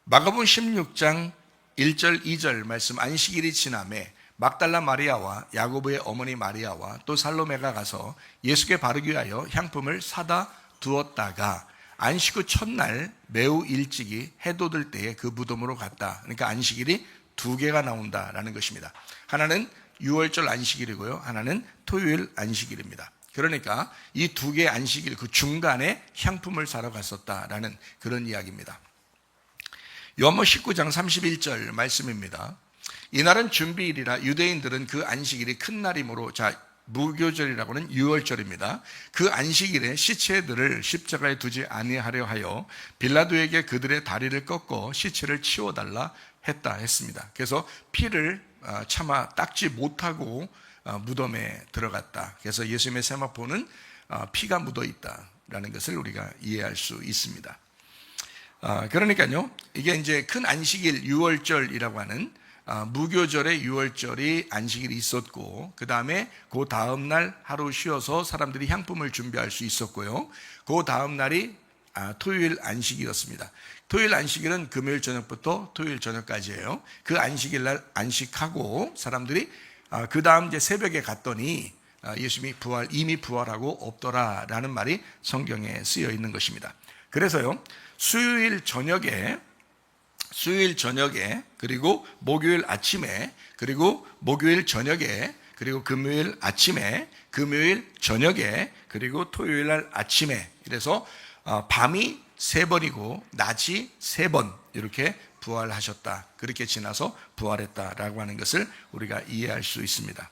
마가복음 16장 1절 2절 말씀 안식일이 지남에 막달라 마리아와 야고보의 어머니 마리아와 또 살로메가 가서 예수께 바르기 위하여 향품을 사다 두었다가 안식 후 첫날 매우 일찍이 해 돋을 때에 그 무덤으로 갔다. 그러니까 안식일이 두 개가 나온다라는 것입니다. 하나는 6월절 안식일이고요. 하나는 토요일 안식일입니다. 그러니까 이 두 개의 안식일 그 중간에 향품을 사러 갔었다라는 그런 이야기입니다. 요한복음 19장 31절 말씀입니다. 이날은 준비일이라 유대인들은 그 안식일이 큰 날이므로 무교절이라고는 6월절입니다. 그 안식일에 시체들을 십자가에 두지 아니하려 하여 빌라도에게 그들의 다리를 꺾어 시체를 치워달라 했습니다. 그래서 피를 차마 닦지 못하고 무덤에 들어갔다. 그래서 예수님의 세마포는 피가 묻어 있다라는 것을 우리가 이해할 수 있습니다. 그러니까요, 이게 이제 큰 안식일 6월절이라고 하는 무교절의 6월절이 안식일이 있었고, 그 다음에 그 다음날 하루 쉬어서 사람들이 향품을 준비할 수 있었고요. 그 다음날이 토요일 안식이었습니다. 토요일 안식일은 금요일 저녁부터 토요일 저녁까지예요. 그 안식일 날 안식하고 사람들이 그 다음 이제 새벽에 갔더니 예수님이 이미 부활하고 없더라라는 말이 성경에 쓰여 있는 것입니다. 그래서요, 수요일 저녁에 그리고 목요일 아침에 그리고 목요일 저녁에 그리고 금요일 아침에 금요일 저녁에 그리고 토요일 날 아침에 이래서 밤이 3번이고 낮이 3번 이렇게 부활하셨다. 그렇게 지나서 부활했다라고 하는 것을 우리가 이해할 수 있습니다.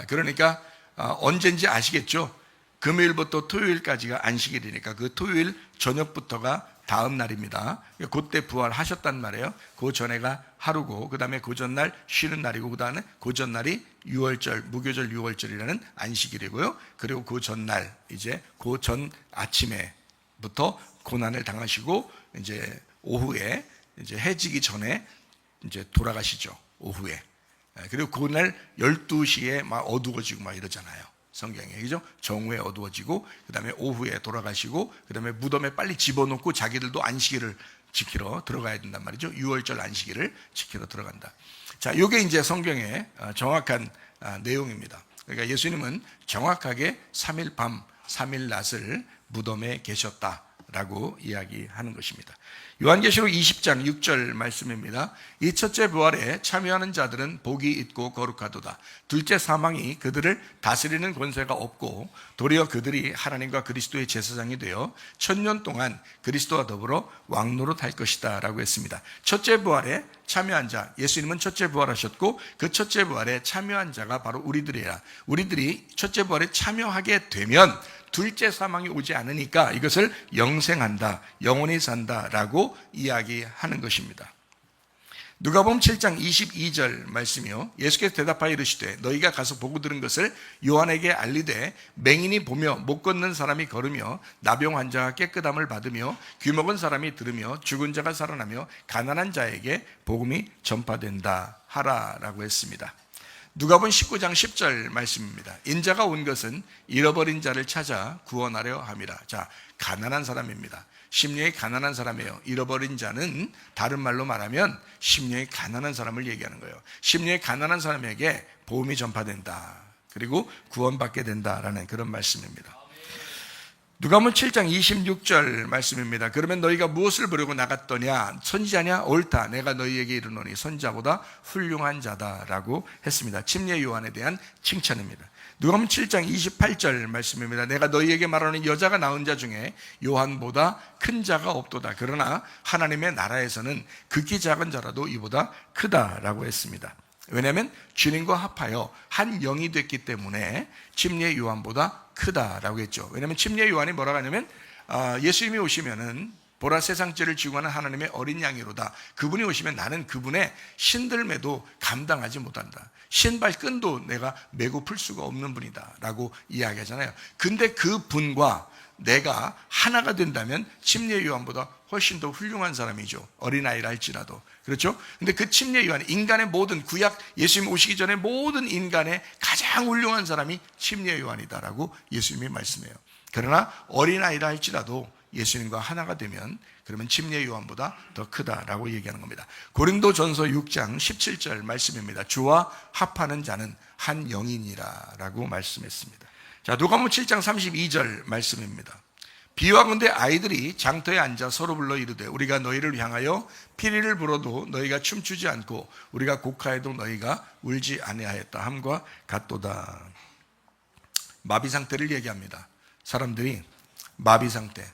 그러니까 언제인지 아시겠죠? 금요일부터 토요일까지가 안식일이니까 그 토요일 저녁부터가 다음 날입니다. 그때 부활하셨단 말이에요. 그 전에가 하루고 그 다음에 그 전날 쉬는 날이고 그 다음에 그 전날이 6월절 무교절 6월절이라는 안식일이고요. 그리고 그 전날 이제 그 전 아침에부터 고난을 당하시고 이제 오후에 이제 해지기 전에 이제 돌아가시죠. 오후에. 그리고 그날 12시에 막 어두워지고 막 이러잖아요. 성경에. 그죠? 정오에 어두워지고 그다음에 오후에 돌아가시고 그다음에 무덤에 빨리 집어넣고 자기들도 안식일을 지키러 들어가야 된단 말이죠. 6월절 안식일을 지키러 들어간다. 자, 이게 이제 성경의 정확한 내용입니다. 그러니까 예수님은 정확하게 3일 밤 3일 낮을 무덤에 계셨다. 라고 이야기하는 것입니다. 요한계시록 20장 6절 말씀입니다. 이 첫째 부활에 참여하는 자들은 복이 있고 거룩하도다. 둘째 사망이 그들을 다스리는 권세가 없고 도리어 그들이 하나님과 그리스도의 제사장이 되어 1000년 동안 그리스도와 더불어 왕노릇 할 것이다 라고 했습니다. 첫째 부활에 참여한 자, 예수님은 첫째 부활하셨고 그 첫째 부활에 참여한 자가 바로 우리들이라. 우리들이 첫째 부활에 참여하게 되면 둘째 사망이 오지 않으니까 이것을 영생한다, 영원히 산다라고 이야기하는 것입니다. 누가복음 7장 22절 말씀이요. 예수께서 대답하여 이르시되 너희가 가서 보고 들은 것을 요한에게 알리되 맹인이 보며 못 걷는 사람이 걸으며 나병 환자가 깨끗함을 받으며 귀먹은 사람이 들으며 죽은 자가 살아나며 가난한 자에게 복음이 전파된다 하라라고 했습니다. 누가복음 19장 10절 말씀입니다. 인자가 온 것은 잃어버린 자를 찾아 구원하려 함이라. 자, 가난한 사람입니다. 심령이 가난한 사람이에요. 잃어버린 자는 다른 말로 말하면 심령이 가난한 사람을 얘기하는 거예요. 심령이 가난한 사람에게 복음이 전파된다. 그리고 구원받게 된다라는 그런 말씀입니다. 누가복음 7장 26절 말씀입니다. 그러면 너희가 무엇을 보려고 나갔더냐? 선지자냐? 옳다. 내가 너희에게 이르노니 선지자보다 훌륭한 자다라고 했습니다. 침례 요한에 대한 칭찬입니다. 누가복음 7장 28절 말씀입니다. 내가 너희에게 말하는 여자가 낳은 자 중에 요한보다 큰 자가 없도다. 그러나 하나님의 나라에서는 극히 작은 자라도 이보다 크다라고 했습니다. 왜냐하면 주님과 합하여 한 영이 됐기 때문에 침례 요한보다 크다라고 했죠. 왜냐하면 침례 요한이 뭐라고 하냐면 예수님이 오시면은 보라 세상 죄를 지고 가는 하나님의 어린 양이로다. 그분이 오시면 나는 그분의 신들매도 감당하지 못한다. 신발끈도 내가 메고 풀 수가 없는 분이다 라고 이야기하잖아요. 근데 그 분과 내가 하나가 된다면 침례 요한보다 훨씬 더 훌륭한 사람이죠. 어린아이라 할지라도. 그렇죠? 근데 그 침례 요한, 인간의 모든 구약, 예수님 오시기 전에 모든 인간의 가장 훌륭한 사람이 침례 요한이다라고 예수님이 말씀해요. 그러나 어린아이라 할지라도 예수님과 하나가 되면 그러면 침례 요한보다 더 크다라고 얘기하는 겁니다. 고린도전서 6장 17절 말씀입니다. 주와 합하는 자는 한 영이니라 라고 말씀했습니다. 자, 누가복음 7장 32절 말씀입니다. 비와건대 아이들이 장터에 앉아 서로 불러 이르되 우리가 너희를 향하여 피리를 불어도 너희가 춤추지 않고 우리가 곡하여도 너희가 울지 아니하였다 함과 같도다. 마비 상태를 얘기합니다. 사람들이 마비 상태,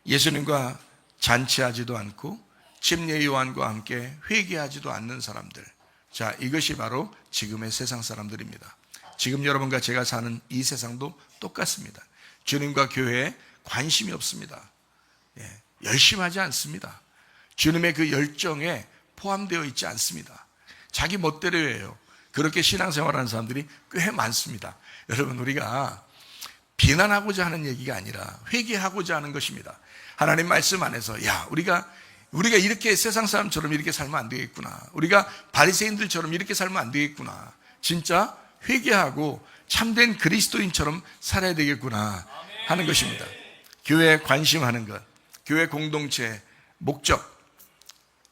예수님과 잔치하지도 않고 침례 요한과 함께 회개하지도 않는 사람들. 자, 이것이 바로 지금의 세상 사람들입니다. 지금 여러분과 제가 사는 이 세상도 똑같습니다. 주님과 교회에 관심이 없습니다. 열심히 하지 않습니다. 주님의 그 열정에 포함되어 있지 않습니다. 자기 멋대로 해요. 그렇게 신앙생활하는 사람들이 꽤 많습니다. 여러분, 우리가 비난하고자 하는 얘기가 아니라 회개하고자 하는 것입니다. 하나님 말씀 안에서 우리가 이렇게 세상 사람처럼 이렇게 살면 안 되겠구나. 우리가 바리새인들처럼 이렇게 살면 안 되겠구나. 진짜 회개하고 참된 그리스도인처럼 살아야 되겠구나 하는 것입니다. 교회에 관심하는 것, 교회 공동체 목적,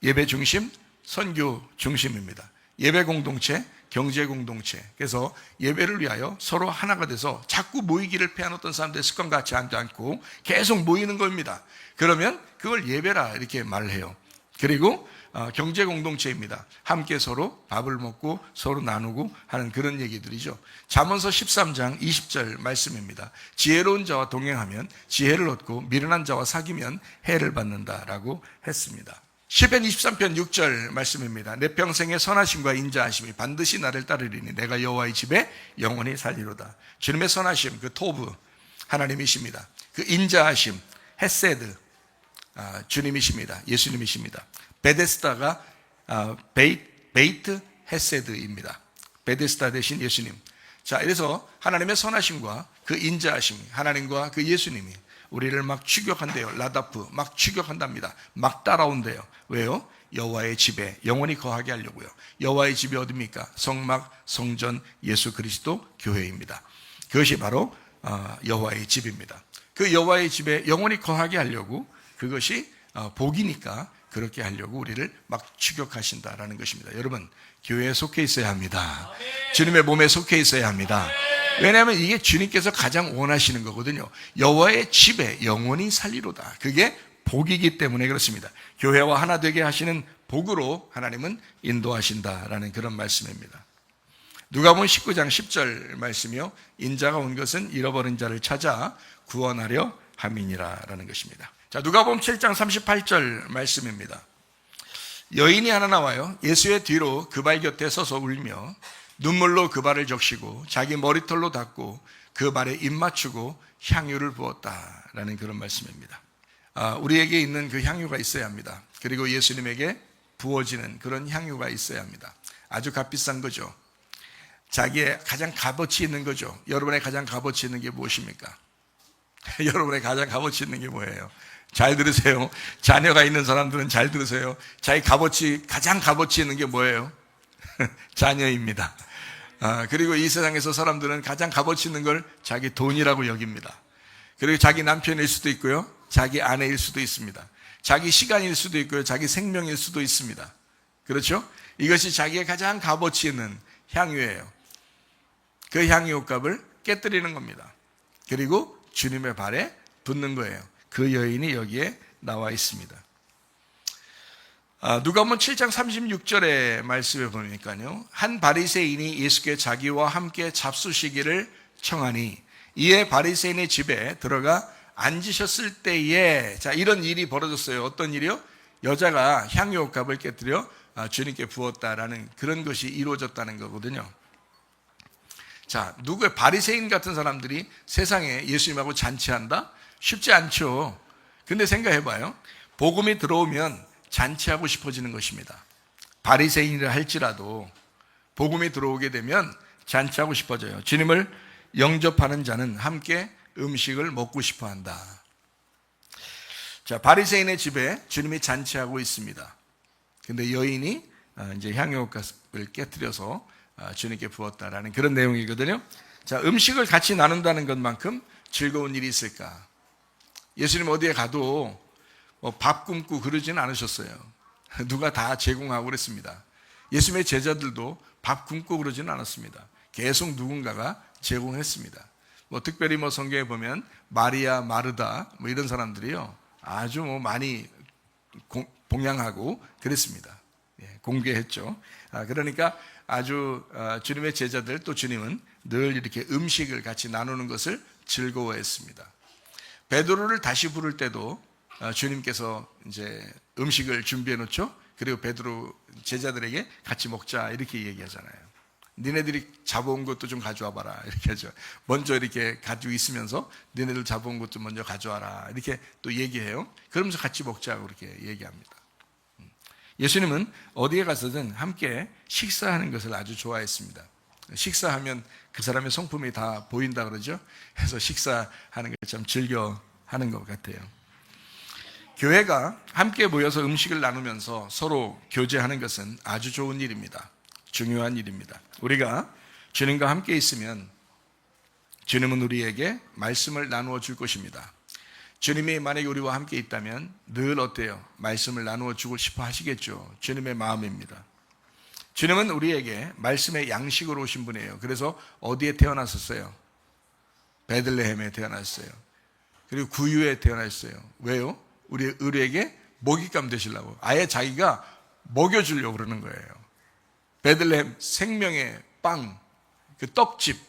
예배 중심, 선교 중심입니다. 예배 공동체, 경제 공동체. 그래서 예배를 위하여 서로 하나가 돼서 자꾸 모이기를 패한 어떤 사람들의 습관 같지 않고 계속 모이는 겁니다. 그러면 그걸 예배라 이렇게 말을 해요. 그리고 경제 공동체입니다. 함께 서로 밥을 먹고 서로 나누고 하는 그런 얘기들이죠. 잠언서 13장 20절 말씀입니다. 지혜로운 자와 동행하면 지혜를 얻고 미련한 자와 사귀면 해를 받는다라고 했습니다. 시편 23편 6절 말씀입니다. 내 평생의 선하심과 인자하심이 반드시 나를 따르리니 내가 여호와의 집에 영원히 살리로다. 주님의 선하심, 그 토브 하나님이십니다. 그 인자하심, 헤세드 주님이십니다. 예수님이십니다. 베데스다가 베이트 헤세드입니다. 베데스다 대신 예수님. 자, 그래서 하나님의 선하심과 그 인자하심, 하나님과 그 예수님이 우리를 막 추격한대요. 라다프 막 추격한답니다. 막 따라온대요. 왜요? 여호와의 집에 영원히 거하게 하려고요. 여호와의 집이 어디입니까? 성막, 성전, 예수 그리스도 교회입니다. 그것이 바로 여호와의 집입니다. 그 여호와의 집에 영원히 거하게 하려고, 그것이 복이니까 그렇게 하려고 우리를 막 추격하신다라는 것입니다. 여러분, 교회에 속해 있어야 합니다. 주님의 몸에 속해 있어야 합니다. 왜냐하면 이게 주님께서 가장 원하시는 거거든요. 여호와의 집에 영원히 살리로다. 그게 복이기 때문에 그렇습니다. 교회와 하나 되게 하시는 복으로 하나님은 인도하신다라는 그런 말씀입니다. 누가복음 19장 10절 말씀이요. 인자가 온 것은 잃어버린 자를 찾아 구원하려 함이니라라는 것입니다. 자, 누가복음 7장 38절 말씀입니다. 여인이 하나 나와요. 예수의 뒤로 그 발 곁에 서서 울며 눈물로 그 발을 적시고 자기 머리털로 닦고 그 발에 입 맞추고 향유를 부었다라는 그런 말씀입니다. 우리에게 있는 그 향유가 있어야 합니다. 그리고 예수님에게 부어지는 그런 향유가 있어야 합니다. 아주 값비싼 거죠. 자기의 가장 값어치 있는 거죠. 여러분의 가장 값어치 있는 게 무엇입니까? 여러분의 가장 값어치 있는 게 뭐예요? 잘 들으세요. 자녀가 있는 사람들은 잘 들으세요. 자기 가장 값어치 있는 게 뭐예요? 자녀입니다. 그리고 이 세상에서 사람들은 가장 값어치 있는 걸 자기 돈이라고 여깁니다. 그리고 자기 남편일 수도 있고요. 자기 아내일 수도 있습니다. 자기 시간일 수도 있고요. 자기 생명일 수도 있습니다. 그렇죠? 이것이 자기의 가장 값어치 있는 향유예요. 그 향유 값을 깨뜨리는 겁니다. 그리고 주님의 발에 붓는 거예요. 그 여인이 여기에 나와 있습니다. 누가복음 7장 36절의 말씀에 보니까요. 한 바리새인이 예수께 자기와 함께 잡수시기를 청하니 이에 바리새인의 집에 들어가 앉으셨을 때에 자 이런 일이 벌어졌어요. 어떤 일이요? 여자가 향유옥합을 깨뜨려 주님께 부었다라는 그런 것이 이루어졌다는 거거든요. 자, 누구의 바리새인 같은 사람들이 세상에 예수님하고 잔치한다? 쉽지 않죠. 근데 생각해봐요. 복음이 들어오면 잔치하고 싶어지는 것입니다. 바리새인이라 할지라도 복음이 들어오게 되면 잔치하고 싶어져요. 주님을 영접하는 자는 함께 음식을 먹고 싶어 한다. 자, 바리새인의 집에 주님이 잔치하고 있습니다. 근데 여인이 이제 향유옥합을 깨뜨려서 주님께 부었다라는 그런 내용이거든요. 자, 음식을 같이 나눈다는 것만큼 즐거운 일이 있을까? 예수님 어디에 가도 밥 굶고 그러지는 않으셨어요. 누가 다 제공하고 그랬습니다. 예수님의 제자들도 밥 굶고 그러지는 않았습니다. 계속 누군가가 제공했습니다. 특별히 성경에 보면 마리아, 마르다 이런 사람들이요 아주 많이 봉양하고 그랬습니다. 공개했죠. 그러니까 아주 주님의 제자들 또 주님은 늘 이렇게 음식을 같이 나누는 것을 즐거워했습니다. 베드로를 다시 부를 때도 주님께서 이제 음식을 준비해 놓죠. 그리고 베드로 제자들에게 같이 먹자 이렇게 얘기하잖아요. 니네들이 잡아온 것도 좀 가져와 봐라 이렇게 하죠. 먼저 이렇게 가지고 있으면서 니네들 잡아온 것도 먼저 가져와라 이렇게 또 얘기해요. 그러면서 같이 먹자고 그렇게 얘기합니다. 예수님은 어디에 가서든 함께 식사하는 것을 아주 좋아했습니다. 식사하면 그 사람의 성품이 다 보인다 그러죠. 그래서 식사하는 걸 참 즐겨 하는 것 같아요. 교회가 함께 모여서 음식을 나누면서 서로 교제하는 것은 아주 좋은 일입니다. 중요한 일입니다. 우리가 주님과 함께 있으면 주님은 우리에게 말씀을 나누어 줄 것입니다. 주님이 만약에 우리와 함께 있다면 늘 어때요? 말씀을 나누어 주고 싶어 하시겠죠. 주님의 마음입니다. 주님은 우리에게 말씀의 양식으로 오신 분이에요. 그래서 어디에 태어나셨어요? 베들레헴에 태어났어요. 그리고 구유에 태어났어요. 왜요? 우리에게 먹잇감 되시려고. 아예 자기가 먹여주려고 그러는 거예요. 베들레헴 생명의 빵, 그 떡집,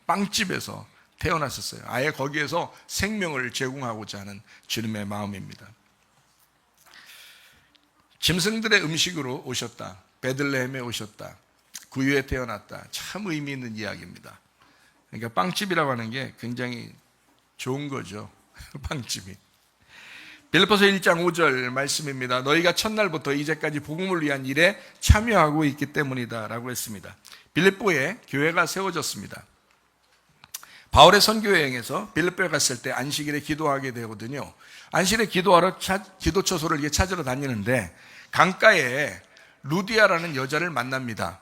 빵집에서 태어났었어요. 아예 거기에서 생명을 제공하고자 하는 주님의 마음입니다. 짐승들의 음식으로 오셨다. 베들레헴에 오셨다. 구유에 태어났다. 참 의미 있는 이야기입니다. 그러니까 빵집이라고 하는 게 굉장히 좋은 거죠. 빵집이. 빌립보서 1장 5절 말씀입니다. 너희가 첫날부터 이제까지 복음을 위한 일에 참여하고 있기 때문이다 라고 했습니다. 빌립보에 교회가 세워졌습니다. 바울의 선교 여행에서 빌립보에 갔을 때 안식일에 기도하게 되거든요. 안식일에 기도하러 기도처소를 이렇게 찾으러 다니는데 강가에 루디아라는 여자를 만납니다.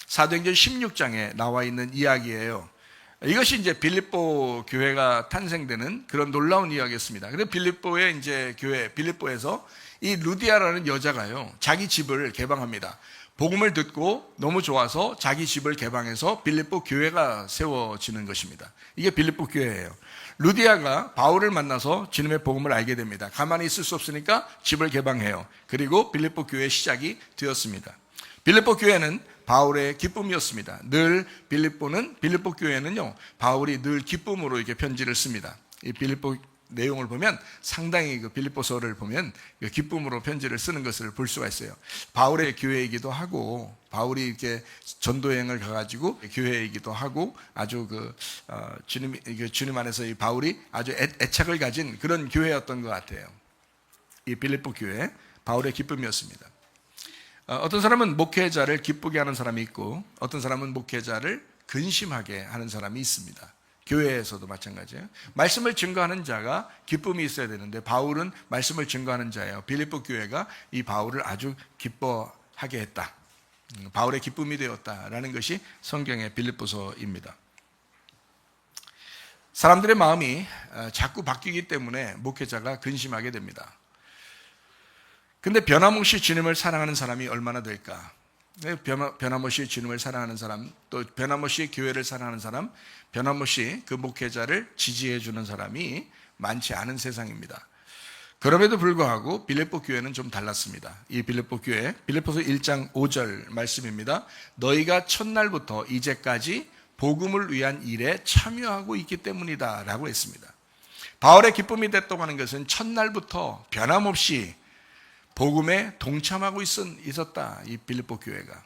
사도행전 16장에 나와 있는 이야기예요. 이것이 이제 빌립보 교회가 탄생되는 그런 놀라운 이야기였습니다. 근데 빌립보의 이제 교회, 빌립보에서 이 루디아라는 여자가요, 자기 집을 개방합니다. 복음을 듣고 너무 좋아서 자기 집을 개방해서 빌립보 교회가 세워지는 것입니다. 이게 빌립보 교회예요. 루디아가 바울을 만나서 주님의 복음을 알게 됩니다. 가만히 있을 수 없으니까 집을 개방해요. 그리고 빌립보 교회의 시작이 되었습니다. 빌립보 교회는 바울의 기쁨이었습니다. 늘 빌립보 교회는요, 바울이 늘 기쁨으로 이렇게 편지를 씁니다. 이 빌립보 내용을 보면 상당히 그 빌립보서를 보면 기쁨으로 편지를 쓰는 것을 볼 수가 있어요. 바울의 교회이기도 하고, 바울이 이렇게 전도여행을 가가지고 교회이기도 하고, 아주 주님 안에서 이 바울이 아주 애착을 가진 그런 교회였던 것 같아요. 이 빌립보 교회, 바울의 기쁨이었습니다. 어떤 사람은 목회자를 기쁘게 하는 사람이 있고, 어떤 사람은 목회자를 근심하게 하는 사람이 있습니다. 교회에서도 마찬가지예요. 말씀을 증거하는 자가 기쁨이 있어야 되는데 바울은 말씀을 증거하는 자예요. 빌립보 교회가 이 바울을 아주 기뻐하게 했다. 바울의 기쁨이 되었다라는 것이 성경의 빌립보서입니다. 사람들의 마음이 자꾸 바뀌기 때문에 목회자가 근심하게 됩니다. 근데 변함없이 주님을 사랑하는 사람이 얼마나 될까? 변함없이 주님을 사랑하는 사람, 또 변함없이 교회를 사랑하는 사람, 변함없이 그 목회자를 지지해 주는 사람이 많지 않은 세상입니다. 그럼에도 불구하고 빌립보 교회는 좀 달랐습니다. 이 빌립보 교회, 빌립보서 1장 5절 말씀입니다. 너희가 첫날부터 이제까지 복음을 위한 일에 참여하고 있기 때문이다 라고 했습니다. 바울의 기쁨이 됐다고 하는 것은 첫날부터 변함없이 복음에 동참하고 있었다. 이 빌립보 교회가.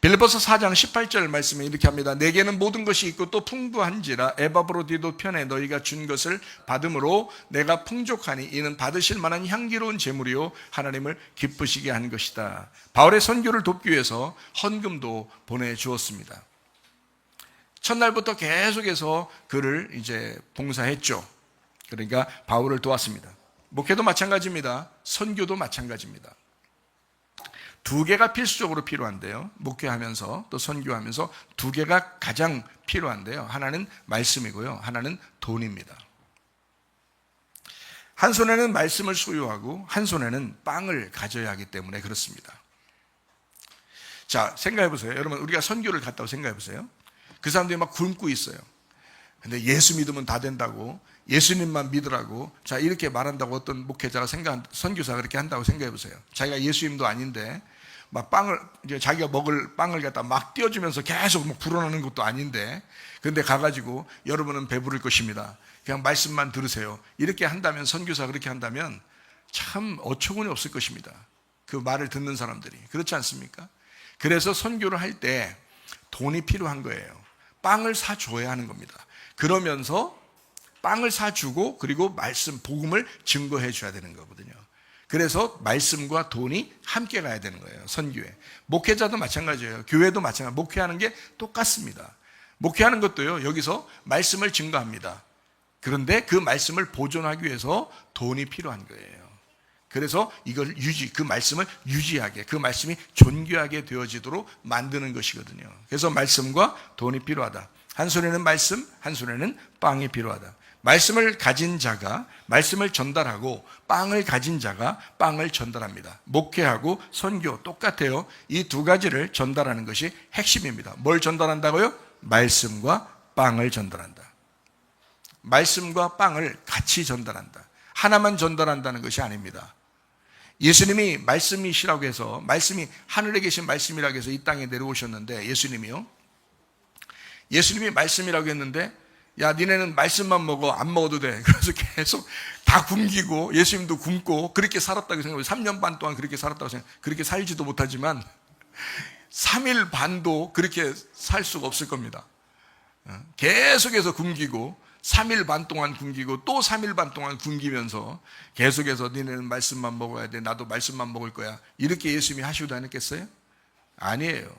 빌립보서 4장 18절 말씀에 이렇게 합니다. 내게는 모든 것이 있고 또 풍부한지라 에바브로디도 편에 너희가 준 것을 받음으로 내가 풍족하니 이는 받으실 만한 향기로운 제물이요 하나님을 기쁘시게 한 것이다. 바울의 선교를 돕기 위해서 헌금도 보내주었습니다. 첫날부터 계속해서 그를 이제 봉사했죠. 그러니까 바울을 도왔습니다. 목회도 마찬가지입니다. 선교도 마찬가지입니다. 두 개가 필수적으로 필요한데요. 목회하면서 또 선교하면서 두 개가 가장 필요한데요. 하나는 말씀이고요. 하나는 돈입니다. 한 손에는 말씀을 소유하고 한 손에는 빵을 가져야 하기 때문에 그렇습니다. 자, 생각해 보세요. 여러분, 우리가 선교를 갔다고 생각해 보세요. 그 사람들이 막 굶고 있어요. 근데 예수 믿으면 다 된다고, 예수님만 믿으라고, 자, 이렇게 말한다고 어떤 목회자가 선교사가 그렇게 한다고 생각해 보세요. 자기가 예수님도 아닌데, 막 이제 자기가 먹을 빵을 갖다 막 띄워주면서 계속 막 불어넣는 것도 아닌데, 근데 가가지고 여러분은 배부를 것입니다. 그냥 말씀만 들으세요. 이렇게 한다면, 선교사가 그렇게 한다면 참 어처구니 없을 것입니다. 그 말을 듣는 사람들이. 그렇지 않습니까? 그래서 선교를 할 때 돈이 필요한 거예요. 빵을 사줘야 하는 겁니다. 그러면서 빵을 사주고 그리고 말씀, 복음을 증거해 줘야 되는 거거든요. 그래서 말씀과 돈이 함께 가야 되는 거예요. 선교회. 목회자도 마찬가지예요. 교회도 마찬가지예요. 목회하는 게 똑같습니다. 목회하는 것도요, 여기서 말씀을 증거합니다. 그런데 그 말씀을 보존하기 위해서 돈이 필요한 거예요. 그래서 이걸 그 말씀을 유지하게, 그 말씀이 존귀하게 되어지도록 만드는 것이거든요. 그래서 말씀과 돈이 필요하다. 한 손에는 말씀, 한 손에는 빵이 필요하다. 말씀을 가진 자가 말씀을 전달하고 빵을 가진 자가 빵을 전달합니다. 목회하고 선교 똑같아요. 이 두 가지를 전달하는 것이 핵심입니다. 뭘 전달한다고요? 말씀과 빵을 전달한다. 말씀과 빵을 같이 전달한다. 하나만 전달한다는 것이 아닙니다. 예수님이 말씀이시라고 해서, 말씀이 하늘에 계신 말씀이라고 해서 이 땅에 내려오셨는데, 예수님이 말씀이라고 했는데, 야, 니네는 말씀만 먹어, 안 먹어도 돼. 그래서 계속 다 굶기고, 예수님도 굶고, 그렇게 살았다고 생각해요. 3년 반 동안 그렇게 살았다고 생각해요. 그렇게 살지도 못하지만, 3일 반도 그렇게 살 수가 없을 겁니다. 계속해서 굶기고, 3일 반 동안 굶기고, 또 3일 반 동안 굶기면서, 계속해서 니네는 말씀만 먹어야 돼. 나도 말씀만 먹을 거야. 이렇게 예수님이 하시고 다녔겠어요? 아니에요.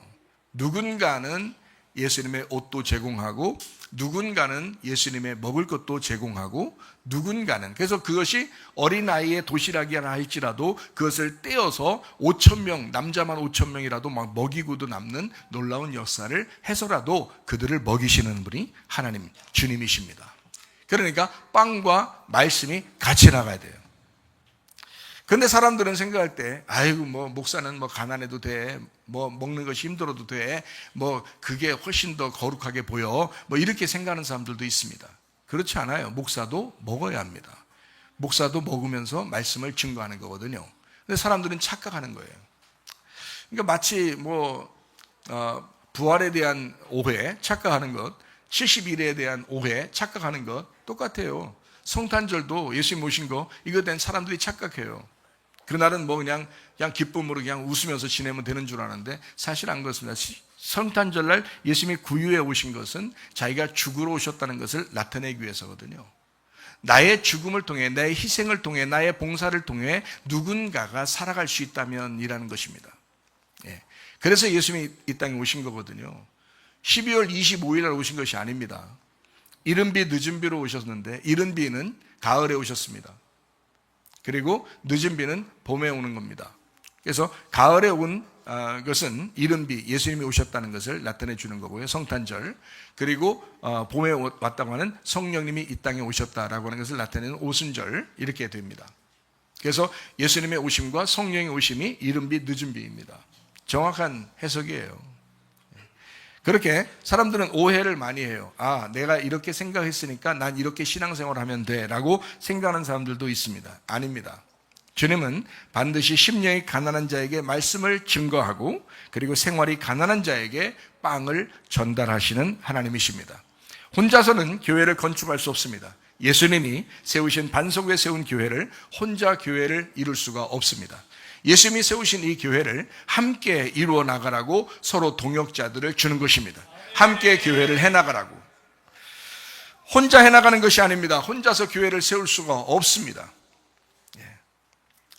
누군가는 예수님의 옷도 제공하고, 누군가는 예수님의 먹을 것도 제공하고, 누군가는, 그래서 그것이 어린아이의 도시락이라 할지라도 그것을 떼어서 5,000명, 남자만 5,000명이라도 막 먹이고도 남는 놀라운 역사를 해서라도 그들을 먹이시는 분이 하나님, 주님이십니다. 그러니까 빵과 말씀이 같이 나가야 돼요. 근데 사람들은 생각할 때, 아이고, 뭐, 목사는 뭐, 가난해도 돼. 뭐, 먹는 것이 힘들어도 돼. 뭐, 그게 훨씬 더 거룩하게 보여. 뭐, 이렇게 생각하는 사람들도 있습니다. 그렇지 않아요. 목사도 먹어야 합니다. 목사도 먹으면서 말씀을 증거하는 거거든요. 근데 사람들은 착각하는 거예요. 그러니까 마치 뭐, 부활에 대한 오해, 착각하는 것, 70일에 대한 오해, 착각하는 것, 똑같아요. 성탄절도 예수님 오신 거, 이거에 대한 사람들이 착각해요. 그날은 뭐 그냥 기쁨으로 그냥 웃으면서 지내면 되는 줄 아는데 사실 안 그렇습니다. 성탄절날 예수님이 구유에 오신 것은 자기가 죽으러 오셨다는 것을 나타내기 위해서거든요. 나의 죽음을 통해, 나의 희생을 통해, 나의 봉사를 통해 누군가가 살아갈 수 있다면 이라는 것입니다. 예. 그래서 예수님이 이 땅에 오신 거거든요. 12월 25일 날 오신 것이 아닙니다. 이른 비 늦은 비로 오셨는데, 이른 비는 가을에 오셨습니다. 그리고 늦은 비는 봄에 오는 겁니다. 그래서 가을에 온 것은 이른 비, 예수님이 오셨다는 것을 나타내 주는 거고요. 성탄절. 그리고 봄에 왔다고 하는 성령님이 이 땅에 오셨다라고 하는 것을 나타내는 오순절, 이렇게 됩니다. 그래서 예수님의 오심과 성령의 오심이 이른 비, 늦은 비입니다. 정확한 해석이에요. 그렇게 사람들은 오해를 많이 해요. 아, 내가 이렇게 생각했으니까 난 이렇게 신앙생활을 하면 돼 라고 생각하는 사람들도 있습니다. 아닙니다. 주님은 반드시 심령이 가난한 자에게 말씀을 증거하고, 그리고 생활이 가난한 자에게 빵을 전달하시는 하나님이십니다. 혼자서는 교회를 건축할 수 없습니다. 예수님이 세우신 반석 위에 세운 교회를, 혼자 교회를 이룰 수가 없습니다. 예수님이 세우신 이 교회를 함께 이루어 나가라고 서로 동역자들을 주는 것입니다. 함께 교회를 해나가라고. 혼자 해나가는 것이 아닙니다. 혼자서 교회를 세울 수가 없습니다.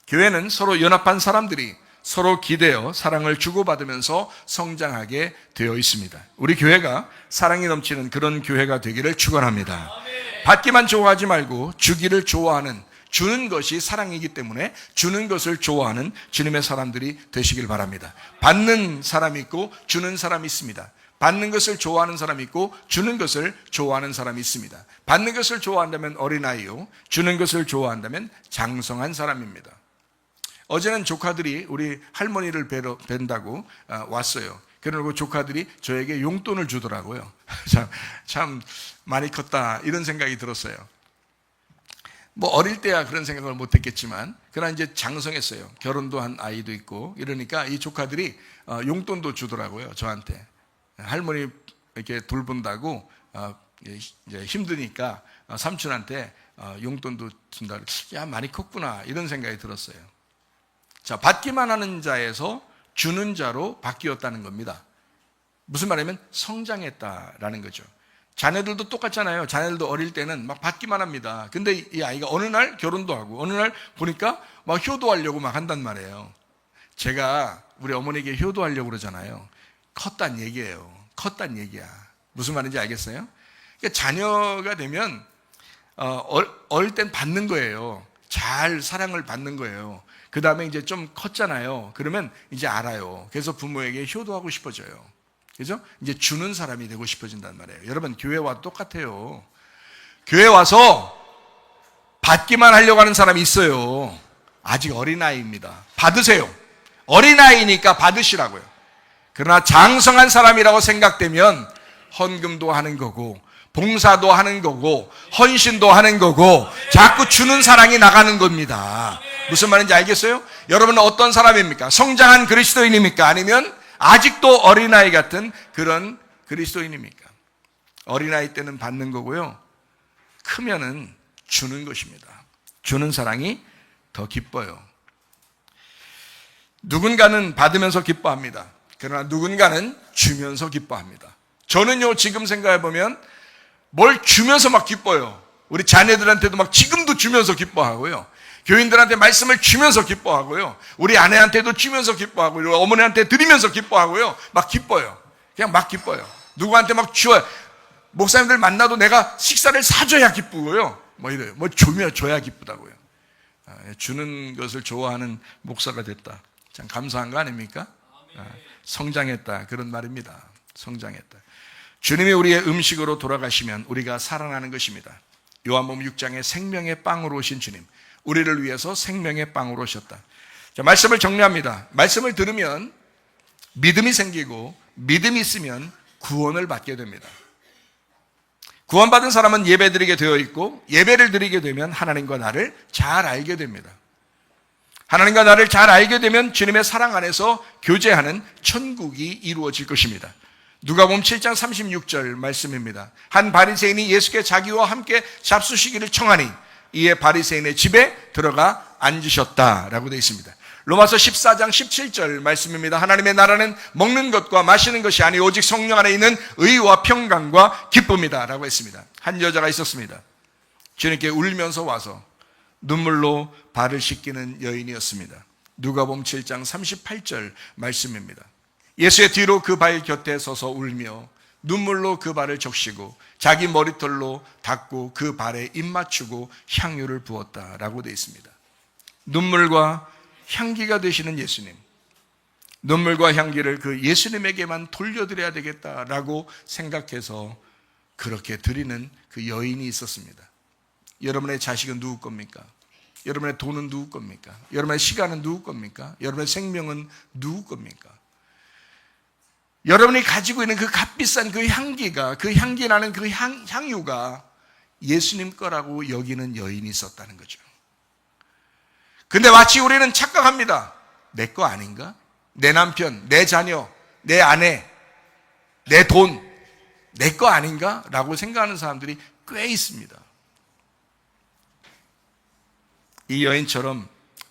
교회는 서로 연합한 사람들이 서로 기대어 사랑을 주고받으면서 성장하게 되어 있습니다. 우리 교회가 사랑이 넘치는 그런 교회가 되기를 축원합니다. 받기만 좋아하지 말고 주기를 좋아하는, 주는 것이 사랑이기 때문에 주는 것을 좋아하는 주님의 사람들이 되시길 바랍니다. 받는 사람이 있고 주는 사람이 있습니다. 받는 것을 좋아하는 사람이 있고 주는 것을 좋아하는 사람이 있습니다. 받는 것을 좋아한다면 어린아이요, 주는 것을 좋아한다면 장성한 사람입니다. 어제는 조카들이 우리 할머니를 뵌다고 왔어요. 그러고 조카들이 저에게 용돈을 주더라고요. 참 많이 컸다, 이런 생각이 들었어요. 뭐 어릴 때야 그런 생각을 못했겠지만, 그러나 이제 장성했어요. 결혼도 한 아이도 있고 이러니까 이 조카들이 용돈도 주더라고요. 저한테. 할머니 이렇게 돌본다고 이제 힘드니까 삼촌한테 용돈도 준다. 야, 많이 컸구나, 이런 생각이 들었어요. 자, 받기만 하는 자에서 주는 자로 바뀌었다는 겁니다. 무슨 말이냐면 성장했다라는 거죠. 자녀들도 똑같잖아요. 자녀들도 어릴 때는 막 받기만 합니다. 근데 이 아이가 어느 날 결혼도 하고 어느 날 보니까 막 효도하려고 막 한단 말이에요. 제가 우리 어머니에게 효도하려고 그러잖아요. 컸단 얘기예요. 컸단 얘기야. 무슨 말인지 알겠어요? 그러니까 자녀가 되면 어릴 땐 받는 거예요. 잘 사랑을 받는 거예요. 그 다음에 이제 좀 컸잖아요. 그러면 이제 알아요. 그래서 부모에게 효도하고 싶어져요. 그죠? 이제 주는 사람이 되고 싶어진단 말이에요. 여러분, 교회와 똑같아요. 교회 와서 받기만 하려고 하는 사람이 있어요. 아직 어린아이입니다. 받으세요. 어린아이니까 받으시라고요. 그러나 장성한 사람이라고 생각되면 헌금도 하는 거고, 봉사도 하는 거고, 헌신도 하는 거고, 자꾸 주는 사랑이 나가는 겁니다. 무슨 말인지 알겠어요? 여러분은 어떤 사람입니까? 성장한 그리스도인입니까? 아니면 아직도 어린아이 같은 그런 그리스도인입니까? 어린아이 때는 받는 거고요, 크면은 주는 것입니다. 주는 사랑이 더 기뻐요. 누군가는 받으면서 기뻐합니다. 그러나 누군가는 주면서 기뻐합니다. 저는요, 지금 생각해보면 뭘 주면서 막 기뻐요. 우리 자녀들한테도 막 지금도 주면서 기뻐하고요. 교인들한테 말씀을 주면서 기뻐하고요. 우리 아내한테도 주면서 기뻐하고, 우리 어머니한테 드리면서 기뻐하고요. 막 기뻐요. 그냥 막 기뻐요. 누구한테 막 줘요. 목사님들 만나도 내가 식사를 사줘야 기쁘고요. 뭐 이래요. 뭐 줘야 기쁘다고요. 주는 것을 좋아하는 목사가 됐다. 참 감사한 거 아닙니까? 성장했다, 그런 말입니다. 성장했다. 주님이 우리의 음식으로 돌아가시면 우리가 살아나는 것입니다. 요한복음 6장에 생명의 빵으로 오신 주님, 우리를 위해서 생명의 빵으로 오셨다. 자, 말씀을 정리합니다. 말씀을 들으면 믿음이 생기고 믿음이 있으면 구원을 받게 됩니다. 구원받은 사람은 예배드리게 되어 있고 예배를 드리게 되면 하나님과 나를 잘 알게 됩니다. 하나님과 나를 잘 알게 되면 주님의 사랑 안에서 교제하는 천국이 이루어질 것입니다. 누가복음 7장 36절 말씀입니다. 한 바리새인이 예수께 자기와 함께 잡수시기를 청하니 이에 바리새인의 집에 들어가 앉으셨다라고 되어 있습니다. 로마서 14장 17절 말씀입니다. 하나님의 나라는 먹는 것과 마시는 것이 아니 오직 성령 안에 있는 의와 평강과 기쁨이다 라고 했습니다. 한 여자가 있었습니다. 주님께 울면서 와서 눈물로 발을 씻기는 여인이었습니다. 누가복음 7장 38절 말씀입니다. 예수의 뒤로 그 발 곁에 서서 울며 눈물로 그 발을 적시고 자기 머리털로 닦고 그 발에 입 맞추고 향유를 부었다라고 되어 있습니다. 눈물과 향기가 되시는 예수님, 눈물과 향기를 그 예수님에게만 돌려드려야 되겠다라고 생각해서 그렇게 드리는 그 여인이 있었습니다. 여러분의 자식은 누구 겁니까? 여러분의 돈은 누구 겁니까? 여러분의 시간은 누구 겁니까? 여러분의 생명은 누구 겁니까? 여러분이 가지고 있는 그 값비싼 그 향기가, 그 향기 나는 그 향유가 예수님 거라고 여기는 여인이 있었다는 거죠. 근데 마치 우리는 착각합니다. 내 거 아닌가? 내 남편, 내 자녀, 내 아내, 내 돈, 내 거 아닌가? 라고 생각하는 사람들이 꽤 있습니다. 이 여인처럼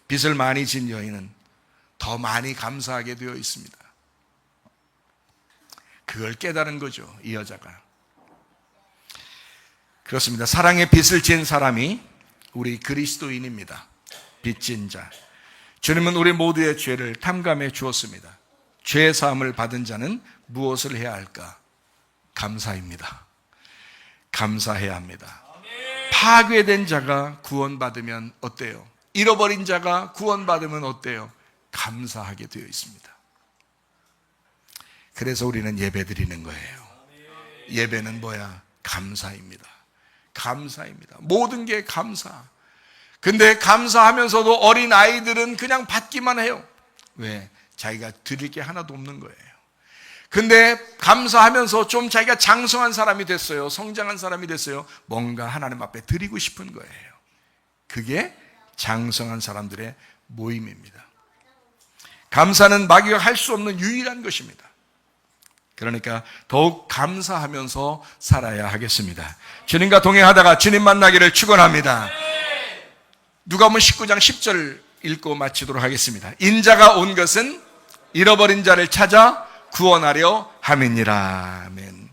빚을 많이 진 여인은 더 많이 감사하게 되어 있습니다. 그걸 깨달은 거죠, 이 여자가. 그렇습니다. 사랑의 빚을 진 사람이 우리 그리스도인입니다. 빚진 자. 주님은 우리 모두의 죄를 탐감해 주었습니다. 죄 사함을 받은 자는 무엇을 해야 할까? 감사입니다. 감사해야 합니다. 파괴된 자가 구원받으면 어때요? 잃어버린 자가 구원받으면 어때요? 감사하게 되어 있습니다. 그래서 우리는 예배 드리는 거예요. 예배는 뭐야? 감사입니다. 감사입니다. 모든 게 감사. 근데 감사하면서도 어린 아이들은 그냥 받기만 해요. 왜? 자기가 드릴 게 하나도 없는 거예요. 근데 감사하면서 좀 자기가 장성한 사람이 됐어요. 성장한 사람이 됐어요. 뭔가 하나님 앞에 드리고 싶은 거예요. 그게 장성한 사람들의 모임입니다. 감사는 마귀가 할 수 없는 유일한 것입니다. 그러니까 더욱 감사하면서 살아야 하겠습니다. 주님과 동행하다가 주님 만나기를 축원합니다. 누가복음 19장 10절 읽고 마치도록 하겠습니다. 인자가 온 것은 잃어버린 자를 찾아 구원하려 함이니라. 아멘.